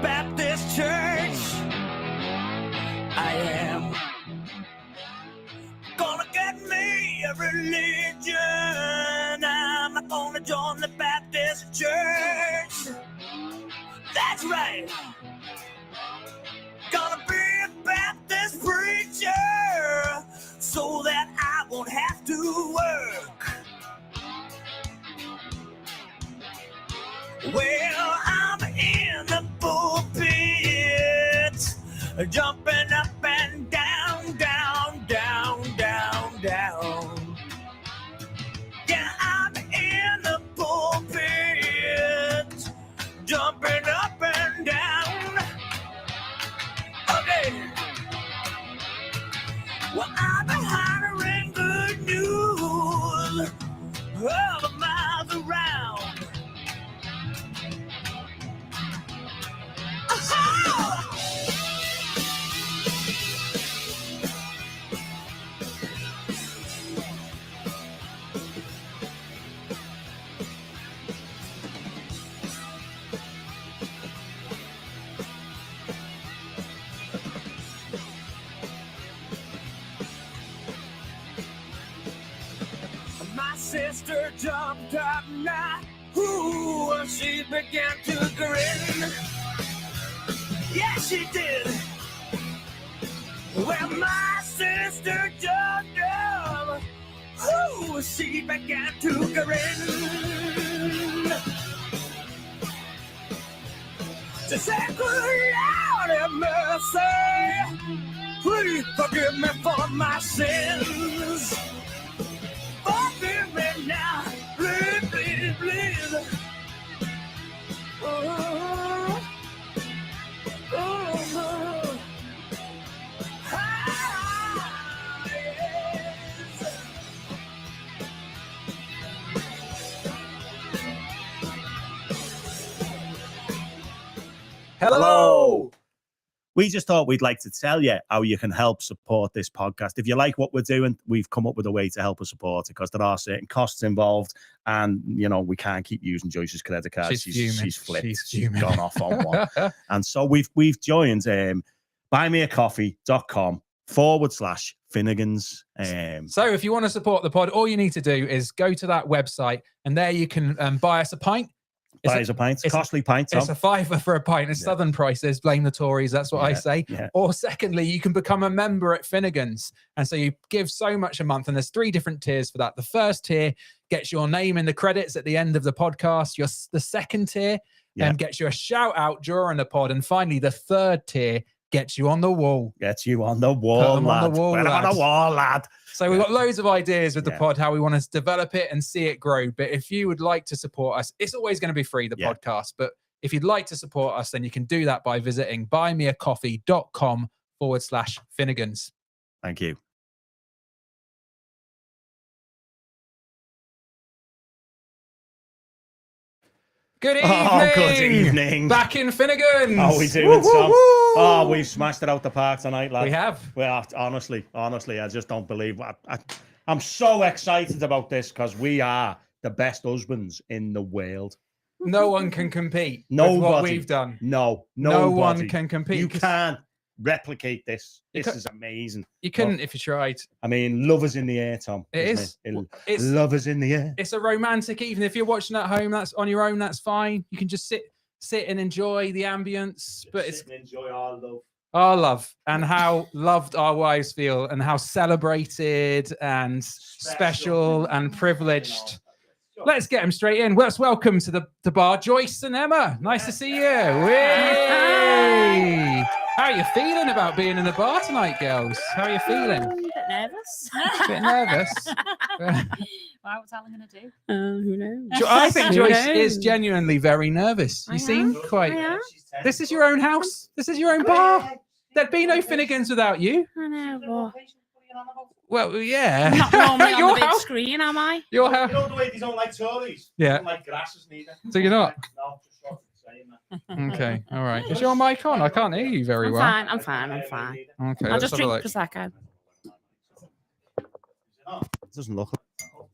Baptist Church. I am gonna get me a religion. I'm not gonna join the Baptist Church. That's right. Gonna be a Baptist preacher so that I won't have to work. Well, I'm in the pulpit, jumping up and down, down, down, down, down. Yeah, I'm in the pulpit, jumping up and down. Okay. Well, I've been hollering good news all the miles around. My sister jumped up now, ooh, she began to grin. Yeah, she did. Well, my sister jumped up, ooh, she began to grin. She said, good Lord have mercy, please forgive me for my sins. Forgive me now, please, please, please. Oh, oh, oh. Ah, yes. Hello. We just thought we'd like to tell you how you can help support this podcast. If you like what we're doing, we've come up with a way to help us support it because there are certain costs involved, and you know we can't keep using Joyce's credit card. She's flipped. She's gone off on one. And so we've joined buymeacoffee.com/Finnegans. So if you want to support the pod, all you need to do is go to that website, and there you can buy us a pint. Buy us a pint. It's costly pint, Tom. It's a $5 for a pint. It's Southern prices. Blame the Tories. That's what I say. Yeah. Or secondly, you can become a member at Finnegan's. And so you give so much a month, and there's 3 different tiers for that. The first tier gets your name in the credits at the end of the podcast. The second tier gets you a shout out during the pod. And finally, the third tier gets you on the wall. Gets you on the wall, lad. On the wall, on the wall, lad. So we've got loads of ideas with the pod, how we want to develop it and see it grow. But if you would like to support us, it's always going to be free, the podcast. But if you'd like to support us, then you can do that by visiting buymeacoffee.com/Finnegans. Thank you. Good evening. Oh, good evening. Back in Finnegan. How are we doing, Tom? Oh, we've smashed it out the park tonight, lad. We have. Well, honestly, I just don't believe. I'm so excited about this because we are the best husbands in the world. No one can compete with what we've done. No one can compete. You can't replicate this. This is amazing. You couldn't if you tried. I mean, love is in the air, Tom. It's love is in the air. It's a romantic evening. If you're watching at home, that's on your own. That's fine. You can just sit and enjoy the ambience. But enjoy our love. Our love, and how loved our wives feel, and how celebrated and special and privileged. Let's get them straight in. Let's welcome to the bar, Joyce and Emma. Nice to see you. Whee! How are you feeling about being in the bar tonight, girls? How are you feeling? A bit nervous. A bit nervous. Wow, what's Allan going to do? Who knows? I think Joyce is genuinely very nervous. You seem quite... This is your own house. This is your own bar. There'd be no Finnegans without you. I know, but... Well, yeah. I'm not normally on the big screen, am I? Your house. You know the way these don't like Tories? Yeah. They don't like grasses neither. So you're not? No, just sort of saying that. Okay, all right. Is your mic on? I can't hear you very well. I'm fine. Okay, I'll just drink Prosecco. It doesn't look.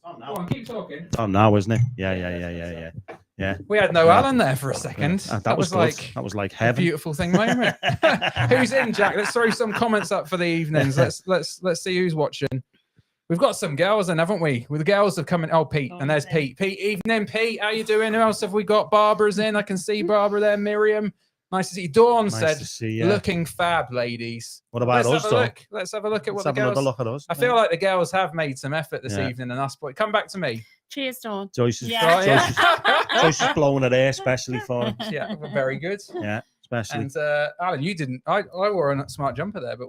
Go on, keep talking. It's on now, isn't it? Yeah. Yeah. We had no Yeah. Allan there for a second. That was good. That was like a heaven. beautiful thing moment. Who's in, Jack? Let's throw some comments up for the evenings. Let's see who's watching. We've got some girls in, haven't we? Well, the girls have come in. Oh, Pete, and there's Pete. Pete, evening, Pete. How you doing? Who else have we got? Barbara's in. I can see Barbara there. Miriam. Nice to see you. Dawn said, looking fab, ladies. What about us, Dawn? Let's have a look at what the Let's have girls... another look at us. I feel like the girls have made some effort this evening and us, but come back to me. Cheers, Dawn. Joyce is, Yeah. blowing her hair, especially for him. Yeah, very good. Yeah, especially. And Allan, you didn't... I wore a smart jumper there, but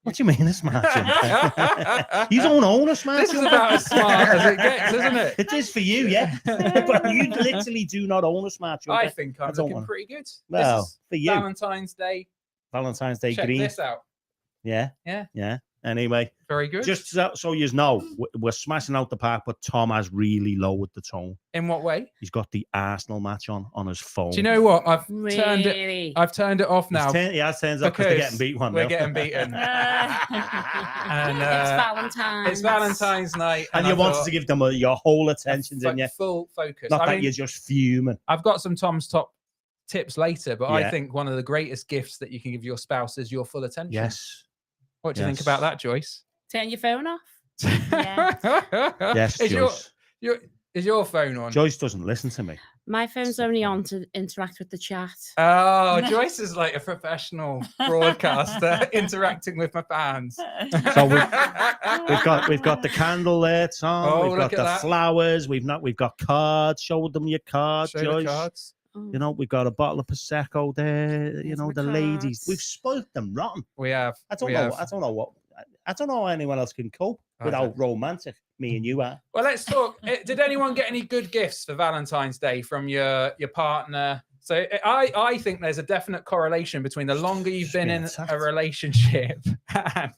what do you mean a smart jumper? You don't own a smart This jumper. is about as smart as it gets, isn't it? It is for you, yeah. But you literally do not own a smart jumper. I think I'm looking pretty good. Well, this is for you. Valentine's Day. Valentine's Day Check green. this out. Yeah. Yeah. Yeah. Anyway. Very good. Just so you know, we're smashing out the park, but Tom has really lowered the tone. In what way? He's got the Arsenal match on his phone. Do you know what? I've turned it off now. He has turned up because they're getting beat one. We're getting beaten. And it's Valentine's. It's Valentine's night. And you wanted to give them your whole attention, didn't you? Full focus. Not that you're just fuming. I've got some Tom's top tips later, but Yeah. I think one of the greatest gifts that you can give your spouse is your full attention. Yes. What do you think about that, Joyce? Turn your phone off. Yes, Is Joyce. Is your phone on? Joyce doesn't listen to me. My phone's only on to interact with the chat. Oh, Joyce is like a professional broadcaster interacting with my fans. So we've got the candle there, Tom. Oh, we've got the flowers. We've got cards. Show them your cards, Show Joyce. the cards. You know, we've got a bottle of prosecco there. You know, the ladies. We've spoilt them rotten. We have. I don't know how anyone else can cope without romantic. Me and you are. Well, let's talk. Did anyone get any good gifts for Valentine's Day from your partner? So I think there's a definite correlation between the longer you've been in a relationship and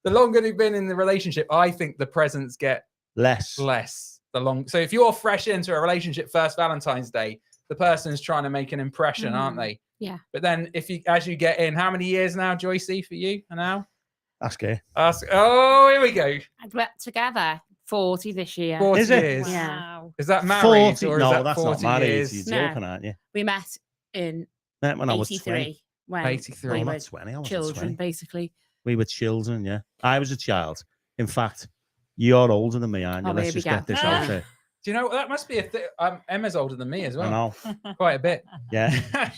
the longer you've been in the relationship, I think the presents get less. So if you're fresh into a relationship first Valentine's Day, the person's trying to make an impression, aren't they? Yeah. But then as you get in, how many years now, Joycey, for you now? Ask her. Oh, here we go. We're together 40 this year. 40 Is it? years. Yeah. Is that married? 40? Or is No, that that's 40 not married. years? You're joking, aren't you? We met in When I was 83. 20. When 83. we I'm were not 20. I was children, 20. basically. We were children, yeah. I was a child. In fact, you're older than me, aren't you? Oh, Let's here we just go. get this out there. Do you know that must be a thing? Emma's older than me as well. I know. Quite a bit. Yeah.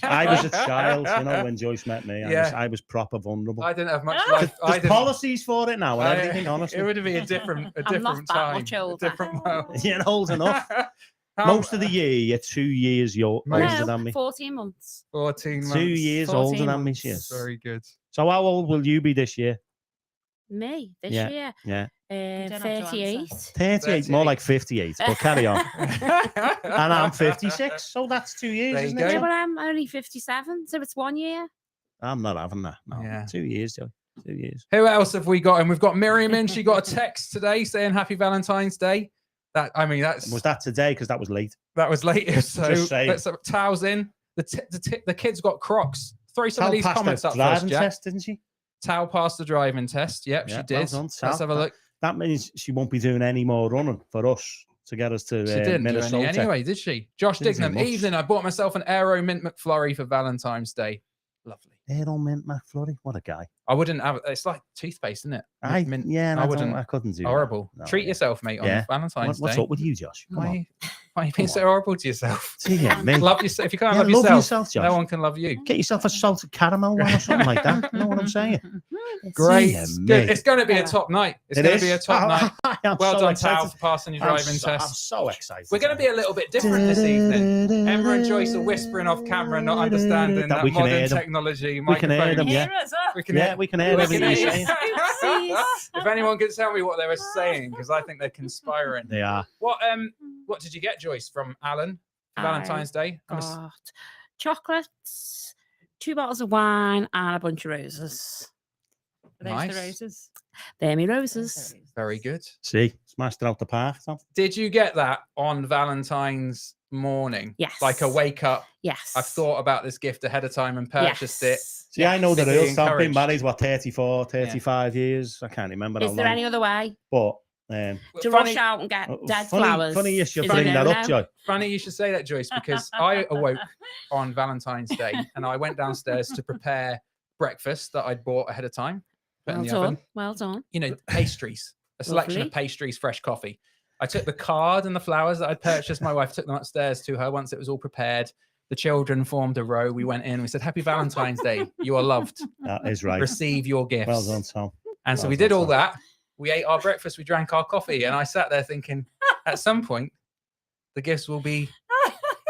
I was a child, you know, when Joyce met me. I was proper vulnerable. I didn't have much life. There's policies for it now and everything, honestly. It would be a different I'm not that time. much older. A different world. You're old enough. Most of the year, you're 2 years older than me. 14 months. 14 months. 2 years 14 older than me, months. she is. Very good. So how old will you be this year? Me, this Yeah. year. Yeah. Uh, don't have to 38. answer. 38, more like 58, but carry on. And I'm 56, so that's 2 years, There you isn't go. it? Yeah, but I'm only 57, so it's 1 year. I'm not having that. No. Yeah. 2 years, Joe. 2 years. Who else have we got? And we've got Miriam in. She got a text today saying Happy Valentine's Day. Was that today? Because that was late. That was later. So Just saying. let's Tow's in. The kids got Crocs. Throw some of these comments up driving first, Jack. test, didn't she? Tao passed the driving test. Yep, Yeah, she well did. done, Tal. Let's have a look. That means she won't be doing any more running for us to get us to She didn't do Minnesota. any anyway, did she? Josh Didn't do Dignam. much. Evening. I bought myself an Aero Mint McFlurry for Valentine's Day. Lovely. Aero Mint McFlurry. What a guy. I wouldn't have. It's like toothpaste, isn't it? I wouldn't. I couldn't do Horrible. that. No, Treat yeah. yourself, mate, on Yeah. Valentine's What's Day. up with you, Josh? Come on. Why are you being so horrible to yourself? Dear me. Love yourself. If you can't Yeah, love love yourself, yourself, Josh. no one can love you. Get yourself a salted caramel one or something like that. You know what I'm saying? Great. Dear It's me. good. It's going to be a top night. It's going to be a top night. I'm Well so done, excited. Tal, for passing your I'm driving so- I'm test. so excited. We're going to be a little bit different this evening. Emma and Joyce are whispering off camera, not understanding that we can modern hear them. technology. We can hear them, microphones. yeah. Hear us up. We can Yeah, hear. we can hear We everything can you're hear. saying. If anyone can tell me what they were saying, because I think they're conspiring. They are. What did you get, Joyce, from Allan for Valentine's Day? Got chocolates, 2 bottles of wine, and a bunch of roses. Are those Nice. the roses? They're me roses. Very good. See, smashed it out the park. Tom. Did you get that on Valentine's morning? Yes. Like a wake up. Yes. I've thought about this gift ahead of time and purchased it. Yes. See, I know the Big rules. I've been encouraged. married, 34, 35 years. I can't remember how Is there long. any other way? But To rush out and get dead flowers. Funny you should is bring a that up, no-no. Joy. Funny you should say that, Joyce, because I awoke on Valentine's Day and I went downstairs to prepare breakfast that I'd bought ahead of time. Put in the oven. Well done. You know, pastries, a selection Lovely. of pastries, fresh coffee. I took the card and the flowers that I'd purchased. My wife took them upstairs to her once it was all prepared. The children formed a row. We went in. We said, "Happy Valentine's Day. You are loved. That is right. Receive your gifts." Well done, Tom. And so Well we did done, all Tom. that. We ate our breakfast. We drank our coffee. And I sat there thinking, at some point, the gifts will be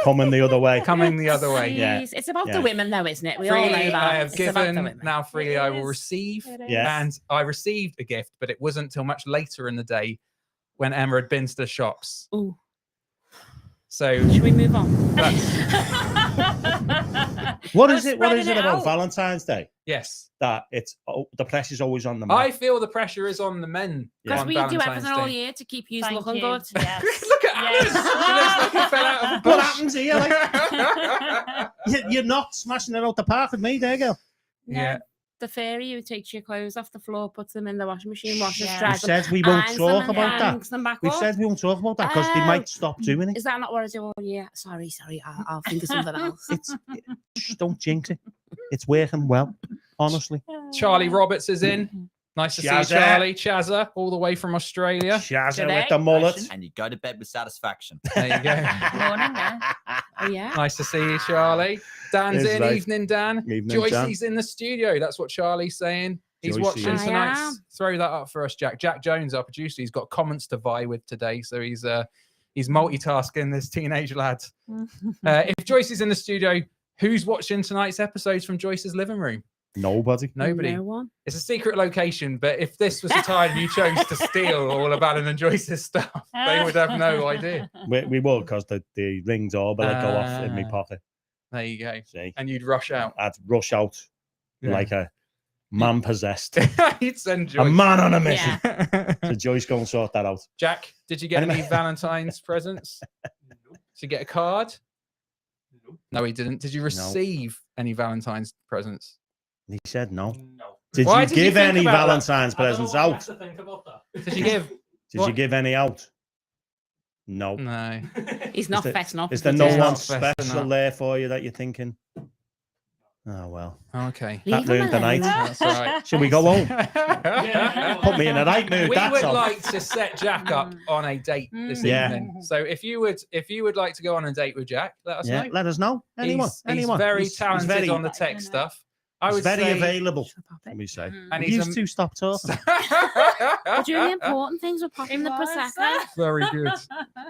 Coming the other way. coming the other way. Yeah. Jeez, it's about Yeah. the women, though, isn't it? We all know Freely that. I have It's about the given, women. now freely It I will is. receive. It is. Yeah. And I received a gift, but it wasn't until much later in the day when Emma had been to the shops. Ooh. So Should we move on? What I is was it? What is spreading it it about out. Valentine's Day? yes, That the pressure's always on the man. I feel the pressure is on the men. Because on we do Valentine's everything all Day. year to keep you Thank looking you. good. Yes. Look at Alice. Yes. She looks like he fell out of a What bush. happens here? Like, you're not smashing it out the park with me, there, girl. No, Yeah. The fairy who takes your clothes off the floor, puts them in the washing machine, washes, Yeah. We dries them, said we won't irons them talk and about that. hangs them back We up. said we won't talk about that because they Oh. might stop doing it. Is that not what I do all year? Sorry. I'll think of something else. Shh, don't jinx it. It's working well, honestly. Charlie Roberts is in. Nice to see you, Chazza. Charlie. Chazza, all the way from Australia. Shazza Today? with the mullet. And you go to bed with satisfaction. There you go. Morning, there. Oh, yeah. Nice to see you, Charlie. Dan's Is in. right. Evening, Dan. Evening, Joycey's in the studio. That's what Charlie's saying. He's Joycey watching is. I tonight. am. Throw that up for us, Jack. Jack Jones, our producer, he's got comments to vie with today, so he's multitasking, this teenage lad. If Joyce is in the studio, who's watching tonight's episodes from Joyce's living room? Nobody. Nobody. No one. It's a secret location, but if this was the time you chose to steal all of Allan and Joyce's stuff, they would have no idea. We will because the ring doorbell would go off in my Ah. pocket. There you go. See, And you'd rush out. I'd rush out Yeah. like a man possessed, You'd send a Joyce. man on a mission. Yeah. So Joyce, go and sort that out. Jack, did you get any Anyway. Valentine's presents? Did you get a card? No, he didn't. Did you receive any Valentine's presents? He said no. No. Did Why you did you give think any about that? Valentine's presents I don't know what out? to think about that. Did you give? Did What? you give any out? No. No. He's not there- fessing up. Is if there he no does. It's one not fessing special up. there for you that you're thinking? Oh well. Okay. Leave That him ruined the night. alone. That's all right. Should we go home? Yeah. Put me in the right mood. We That's would all. like to set Jack up on a date this Yeah. evening. So if you would like to go on a date with Jack, let us Yeah, know. let us know. Anyone. He's anyone. very He's talented very, on the tech know. stuff. I he's would very say, available. Shall I pop it? Let me say. and You he's used to stop talking. We're doing the important things. We're popping the prosecco. very good.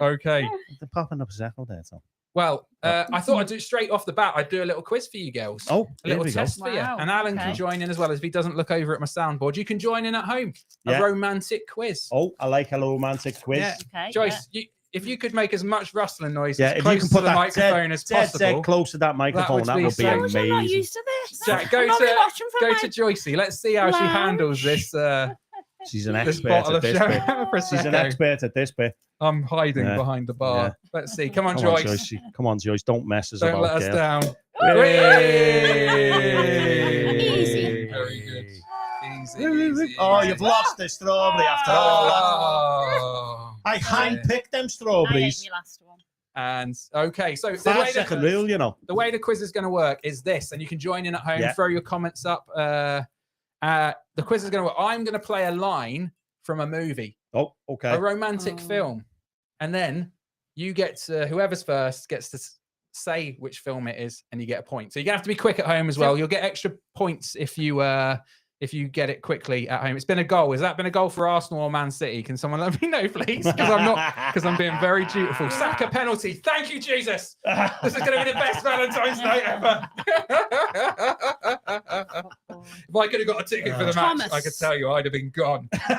Okay. They're popping up a second there, Tom. Well, I thought I'd do straight off the bat. I'd do a little quiz for you girls. Oh, A here little we go. test for you. Wow, And Alan can okay. join in as well. If he doesn't look over at my soundboard, you can join in at home. Yeah. A romantic quiz. Oh, I like a romantic quiz. Yeah. Okay. Joyce, if you could make as much rustling noise Yeah, as if you close can to put the that microphone as dead possible. close to that microphone, that would would be be so- I'm not amazing. used to this. Jack, go I'm only to watching from go my- to Joycey. Let's see how she lounge. handles this She's an this expert bottle at of this bit. She's an Prosecco. expert at this bit. I'm hiding Yeah. behind the bar. Yeah. Let's see. Come on, Come on, Joyce. Joyce. Come on, Joyce. Don't mess us Don't about, let us girl. down. Easy. Very good. Easy. Oh, you've lost the strawberry after all that. Oh. I handpicked them I ate strawberries. my last one. And okay, so the 5 way, second rule, you know. the way the quiz is going to work is this, and you can join in at home, Yeah. throw your comments up. The quiz is going to work. I'm going to play a line from a movie, Oh, okay. a romantic Oh. film, and then you get to, whoever's first gets to say which film it is, and you get a point. So you're gonna have to be quick at home as well. You'll get extra points if you get it quickly at home. It's been a goal. Has that been a goal for Arsenal or Man City? Can someone let me know, please? Because I'm being very dutiful. Saka penalty. Thank you, Jesus. This is going to be the best Valentine's night ever. If I could have got a ticket for the match, Thomas. I could tell you I'd have been gone. It's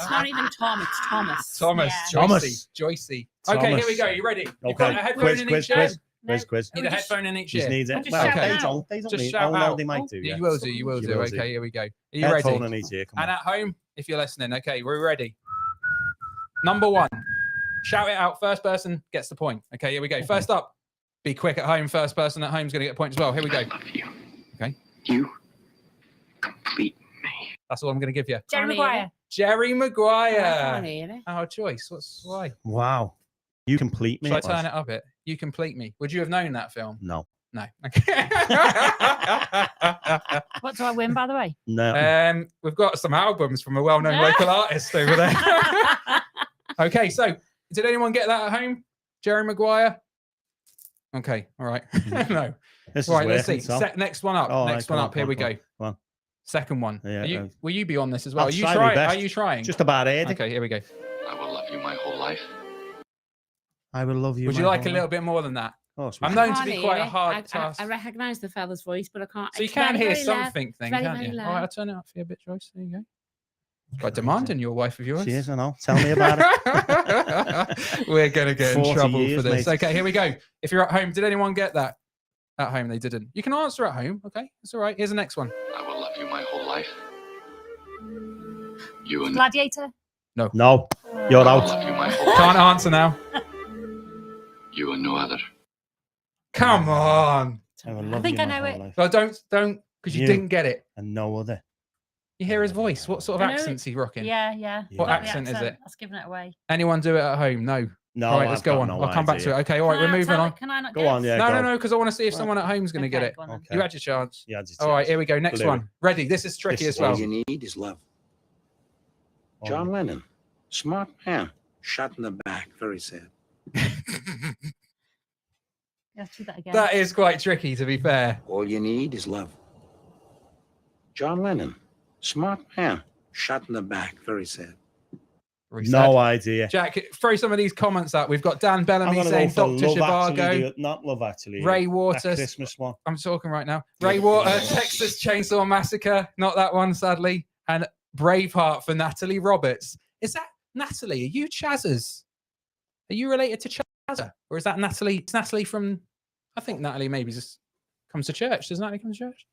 not even Tom, it's Thomas. Thomas, Yeah. Thomas. Joycey. Okay, here we Thomas. go. You ready? You've Okay. got a headphone Quiz, in quiz, each ear. quiz. Quiz. Need a headphone in each Just ear. needs it. Just Well, shout they out. don't. They don't Just need. shout Oh, no, out. they might do. Yeah, Yeah. you will do. You will You do. will do. Okay, here we go. Are you Headphone ready? in each ear. Come And on. at home, if you're listening, okay, we're ready. Number one, shout it out. First person gets the point. Okay, here we go. First up, be quick at home. First person at home is going to get a point as well. Here we go. I love you. Okay. You complete me. That's all I'm going to give you. Jerry Tommy. Maguire. Jerry I can't Maguire. hear it. Oh, Joyce, why? Wow. You complete me. Shall I it was. turn it up a bit? You Complete Me. Would you have known that film? No. No. Okay. What do I win, by the way? No. We've got some albums from a well-known local artist over there. Okay, so did anyone get that at home? Jerry Maguire? Okay, all right. No. This is Right, let's see. working, Tom. Next one up. Oh, Next go one on, up. Here go we on, go go. Go on. Second one. Yeah, Will you be on this as well? I'll Are you try my trying? best. Are you trying? Just about it. Okay, here we go. I will love you my whole life. I will love you. Would you my like a whole little life. bit more than that? Oh, sweet. I'm known to Can't be hear quite a it. hard task. I recognise the fella's voice, but I can't. So you it's can very, hear very low. something, Very, can't very you? low. All right, I'll turn it up for you a bit, Joyce. There you go. Quite demanding, your wife of yours. She is, I know. Tell me about it. We're going to get in 40 trouble years, for this. mate. Okay, here we go. If you're at home, did anyone get that? At home, they didn't. You can answer at home. Okay, it's all right. Here's the next one. I will love you my whole life. You and Gladiator. No, you're I will out. love you my whole life. Can't answer now. You and no other. Come on. I will I love think you I my know whole it. life. Well, don't, because you You. didn't get it. And no other. You hear his voice. What sort of I know accent's he rocking? Yeah. What Not the accent is it? That's giving it away. Anyone do it at home? No. No, All right, let's I've go got on. no I'll come back to idea. it. Okay, all right, Can we're I moving tell on. it? Can I not Go guess? on, yeah. No, because I want to see if Well, someone at home's going to get Okay, it. go on then. Okay. You had your chance. Yeah, it's All right, yours. here we go. Next Blue. one. Ready? This is tricky This as well. All you need is love. John Lennon, smart man, shot in the back, very sad. Let's do that again. That is quite tricky, to be fair. All you need is love. John Lennon, smart man, shot in the back, very sad. Very sad. No idea. Jack, throw some of these comments up. We've got Dan I'm Bellamy gonna saying go for Dr. Love Actually, Zhivago. do it. Not Love Actually. Ray That Waters. Christmas one. I'm talking right now. Ray Water, Texas Chainsaw Massacre. Not that one, sadly. And Braveheart for Natalie Roberts. Is that Natalie? Are you Chaz's? Are you related to Chazza? Or is that Natalie? It's Natalie from... I think Natalie maybe just comes to church. Does Natalie come to church?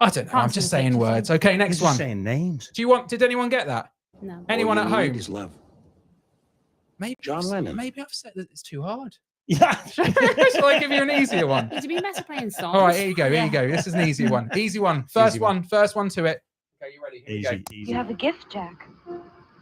I don't know. I'm Can't just see the saying pictures, words. Okay, You're next just one. saying names. Did anyone get that? No. Anyone All at you need home? is love. Maybe John Lennon. Maybe I've said that it's too hard. Yeah. Shall I give you an easier one? Did you be messing playing songs? All right, here you go. Here Yeah. you go. This is an easy one. Easy one. First Easy one. First one to it. Okay, you ready? Here we go. Easy, easy. You have a gift, Jack.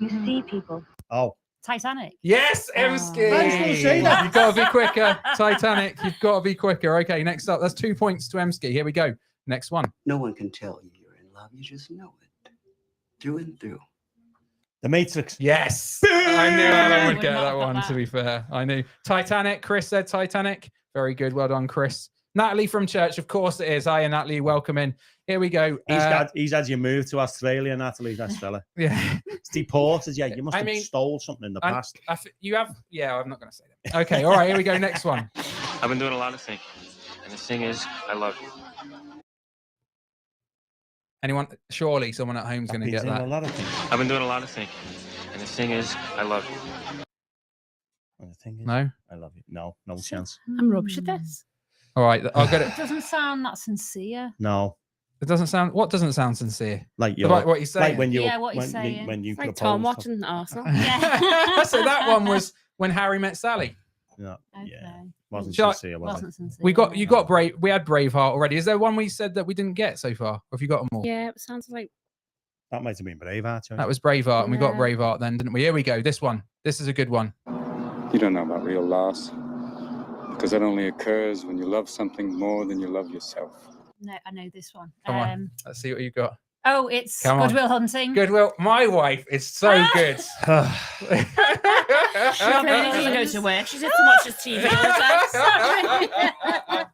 You see people. Oh, Titanic. Yes, Oh. Emski. I was gonna say that. You've got to be quicker. Titanic. You've got to be quicker. Okay, next up. That's 2 points to Emski. Here we go. Next one. No one can tell you you're in love. You just know it. Through and through. The Matrix. Yes. I knew Alan would Would get not that have got one, that. to be fair. I knew. Titanic. Chris said Titanic. Very good. Well done, Chris. Natalie from church. Of course it is. Hiya, Natalie. Welcome in. Here we go. He's had you move to Australia, Natalie, that fella. Yeah. It's deported, yeah. You must I have mean, stole something in the I'm- past. You have. Yeah, I'm not going to say that. Okay. All right. Here we go. Next one. I've been doing a lot of thinking, and the thing is, I love you. Anyone? Surely someone at home's going to He's get in a that. lot of things. I've been doing a lot of thinking, and the thing is, I love you. And the thing is, No. I love you. No chance. I'm rubbish at this. All right. I'll get it. It doesn't sound that sincere. No. It doesn't sound. What doesn't sound sincere? Like you. About what he's saying. Like when you. Yeah, what he's when, saying. When you It's like proposed. Tom watching Arsenal. Yeah. So that one was when Harry met Sally. Yeah. Okay. Yeah. Wasn't Shall I- sincere, was it? Wasn't sincere. We had Braveheart already. Is there one we said that we didn't get so far? Or have you got them all? Yeah, it sounds like That might have been Braveheart. That was Braveheart, and we got Yeah. Braveheart then, didn't we? Here we go. This one. This is a good one. You don't know about real loss, because that only occurs when you love something more than you love yourself. no, I know this one. Come on. Let's see what you got. Oh, it's Come on. Goodwill Hunting. Goodwill. My wife is so good. She clearly doesn't go to work. She's just to watch this TV all the time.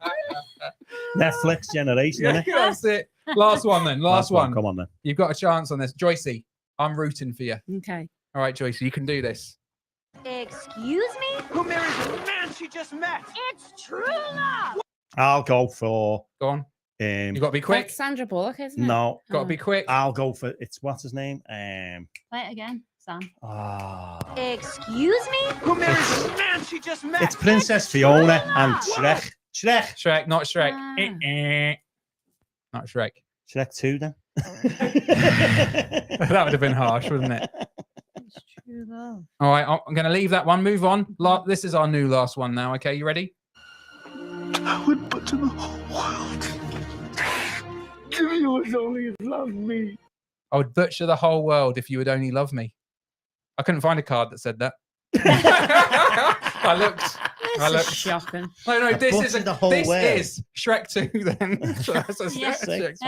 Netflix generation, Yeah, isn't it? that's it. Last one then. Last one. Come on then. You've got a chance on this. Joycey, I'm rooting for you. Okay. All right, Joycey, you can do this. Excuse me? Who marries the man she just met? It's true love. I'll go for. Go on. You got to be quick. That's Sandra Bullock, isn't it? No. Got to be quick. I'll go for. It's what's his name? Play it again, Sam. Excuse me? Who marries the man she just met? It's Princess Fiona and Shrek. Shrek, not Shrek. Ah. Not Shrek. Shrek 2 then. That would have been harsh, wouldn't it? It's true love. All right, I'm going to leave that one. Move on. This is our new last one now. Okay, you ready? I would put to the whole world. Give you as only as love me. I would butcher the whole world if you would only love me. I couldn't find a card that said that. I looked. This is shocking. No, this butcher the whole this world. is Shrek 2 then. So that's a Yes. Shrek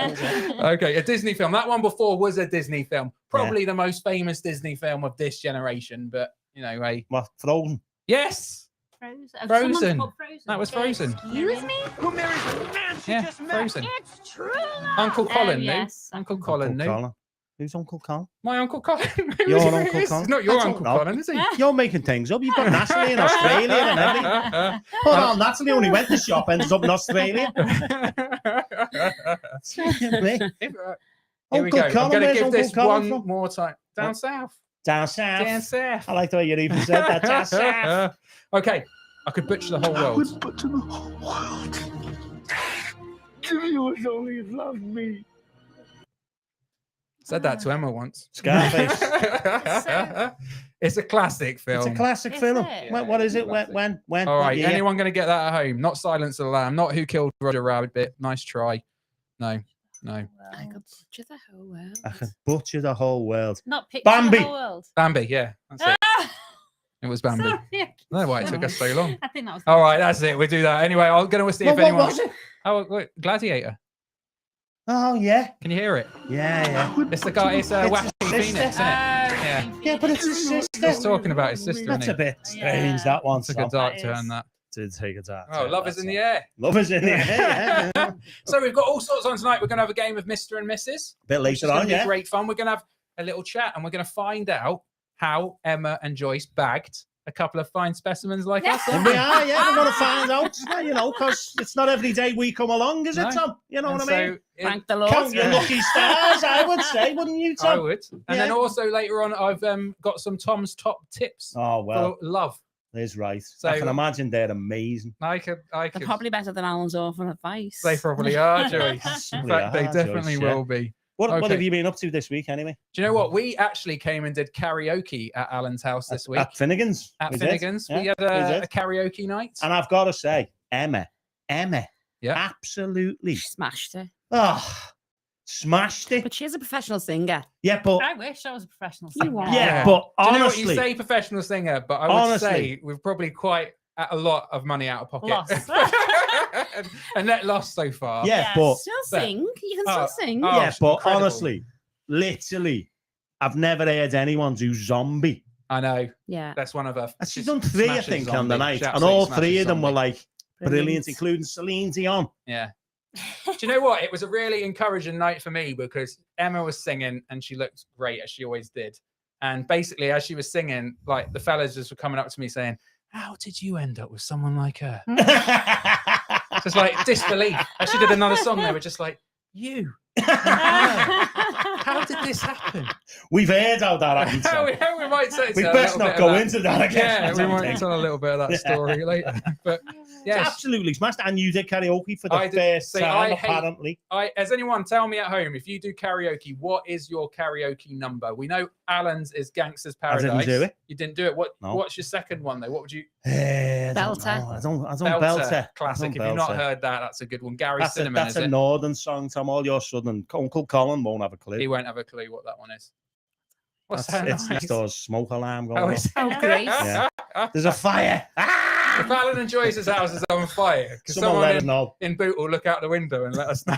2. Okay, a Disney film. That one before was a Disney film. Probably the most famous Disney film of this generation, but you know, What, Frozen? Yes. Frozen. Frozen. That was Frozen. Excuse me? Who marries the man she Yeah, just met? Frozen. It's true love. Uncle Colin knew. yes. Uncle Colin knew. Colin. Who's Uncle Colin? My Uncle Colin. Your Who Uncle is- Colin? Not your I don't Uncle know. Colin, is he? You're making things up. You've got Natalie in Australia and everything. Hold on, Natalie only went to shop, ended up in Australia. Here we Uncle go. I'm Colin, going to where's give Uncle this Colin one from? more time. Down south. Down south. Down south. I like the way you even said that. Down south. Okay. I could butcher the whole world. butcher the whole world. If you would only love me. Said that to Emma once. Scarface. It's a classic film. It's a classic Is film. it? What is it? When? All right. Yeah. Anyone going to get that at home? Not Silence of the Lamb. Not Who Killed Roger Rabbit. Nice try. No. I could butcher the whole world. I could butcher the whole world. Not picture Bambi. the whole world. Bambi. Yeah. That's it. Ah! It was Bambi. Sorry. I don't know why it took us so long. I think that was. All right. That's it. We'll do that. Anyway, I'm going to see if What anyone. was it? Oh, wait, Gladiator. Oh, yeah. Can you hear it? Yeah. It's the guy. It's It's Joaquin his Phoenix, sister. isn't it? Yeah. Yeah, but it's his He's sister. talking about his sister. That's isn't a he? bit strange, that one. Took a Sam. dark That turn. is. That. Did take a dark Oh, turn, love that is in song. the air. Love is in the air. Yeah. So we've got all sorts on tonight. We're going to have a game of Mr. and Mrs. Bit which is later going on, to be yeah. great fun. We're going to have a little chat and we're going to find out how Emma and Joyce bagged a couple of fine specimens like us. And we are, yeah. We're going to find out, you know, because it's not every day we come along, is it, No. Tom? You know And what I mean? so it- Thank the Lord. Count your lucky stars, I would say, wouldn't you, I Tom? would. And then Yeah. also later on, I've got some Tom's top tips Oh, well, for love. there's right. So- I can imagine they're amazing. I could. They're probably better than Alan's awful advice. They probably are, Joyce. In Probably fact, they are, definitely Joyce, yeah. will be. What Okay. have you been up to this week, anyway? Do you know what? We actually came and did karaoke at Alan's house this week. At Finnegan's. At we did, Finnegan's. yeah, We had we a did. karaoke night. And I've got to say, Emma, Yeah. absolutely, She smashed it. smashed it. But she is a professional singer. Yeah, but I wish I was a professional You singer. are. yeah, but Do you know what you honestly, say, professional singer? But I would Honestly. say we've probably quite at a lot of money out of pocket. Lost. and net lost so far. yeah, but Still but- sing. You can Oh, still sing. oh, yeah, it's but incredible. honestly, literally, I've never heard anyone do zombie. I know. Yeah. That's one of her. And she's done three, I smashes think, on Zombie. the night, She and absolutely all smashes three of them were Zombie. like brilliant, Brilliant. including Celine Dion. Yeah. Do you know what? It was a really encouraging night for me because Emma was singing and she looked great as she always did. And basically, as she was singing, like the fellas just were coming up to me saying, "How did you end up with someone like her?" Just like disbelief. As she did another song, they were just like, "You? How did this happen?" We've heard how that happened. Sam. we might say We tell a best little not bit of go that. into that again. Yeah, I we don't might think. tell a little bit of that Yeah. story later. But It's yes, absolutely smashed. And you did karaoke for the I did. first See, time, I hate- apparently. as anyone tell me at home, if you do karaoke, what is your karaoke number? We know Alan's is Gangster's I Paradise. didn't do it. You didn't do it. No. What's your second one though? What would you? I don't Belter. know. I don't belter. Classic. I If don't you've not belter. heard that, that's a good one. Gary That's Cinnamon, that's is a it? northern song, Tom. All your southern. Uncle Colin won't have a clue. He won't have a clue what that one is. What's It's that? next door's smoke alarm going Oh, off. is it? Oh, Grace. Yeah. There's a fire. Ah! If Alan and Joyce's house is on fire, because Someone let us someone know. in Boot will look out the window and let us know.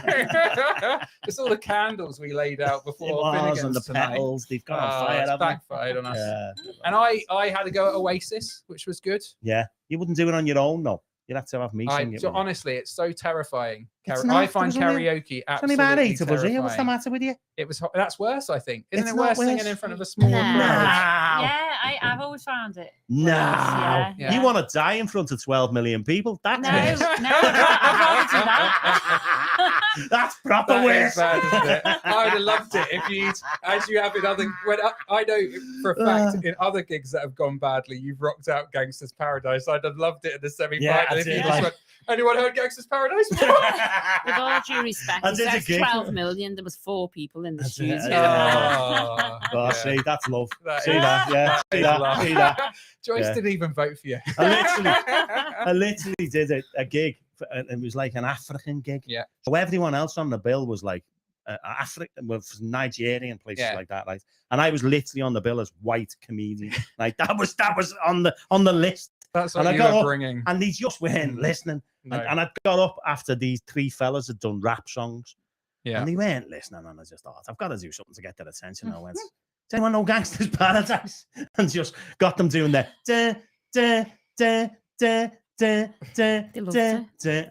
It's all the candles we laid out It before was, Finnegan's and the tonight. petals, they've gone on Oh, fire, it's haven't they? backfired on us. Yeah. And I had to go at Oasis, which was good. Yeah. You wouldn't do it on your own, though. You'd have to have me sing it. So with you. honestly, it's so terrifying. It's I not, find there was only- karaoke It's only absolutely about 8 of us terrifying. here. What's the matter with you? It was that's worse, I think. Isn't It's it not worse singing worse. in front of a small Nah. crowd? Yeah, I've always found it. No. Yeah. Yeah. You want to die in front of 12 million people? That's No, it. no, I'd rather do that. That's proper That work. is bad, isn't it? I would have loved it if you, as you have in other. When I know for a fact in other gigs that have gone badly, you've rocked out Gangster's Paradise. I'd have loved it in the semi-final. Yeah, I if you did, just like- went, anyone heard Gangster's Paradise? With all due respect, I he did a says gig. 12 million. There was 4 people in the That's it, studio. Oh, Oh, yeah. see, that's love. That See is- that? Yeah. that See is that? love. See that? Joyce Yeah. didn't even vote for you. I literally did a gig, and it was like an African gig. Yeah. So everyone else on the bill was like Africa, with Nigerian places Yeah. like that, right? And I was literally on the bill as white comedian. Like that was on the list. That's And what I you got were up, bringing. and these just weren't listening. No. And I got up after these 3 fellas had done rap songs, Yeah. and they weren't listening. And I just thought, I've got to do something to get their attention. I went, does anyone know Gangster's Paradise? And just got them doing that.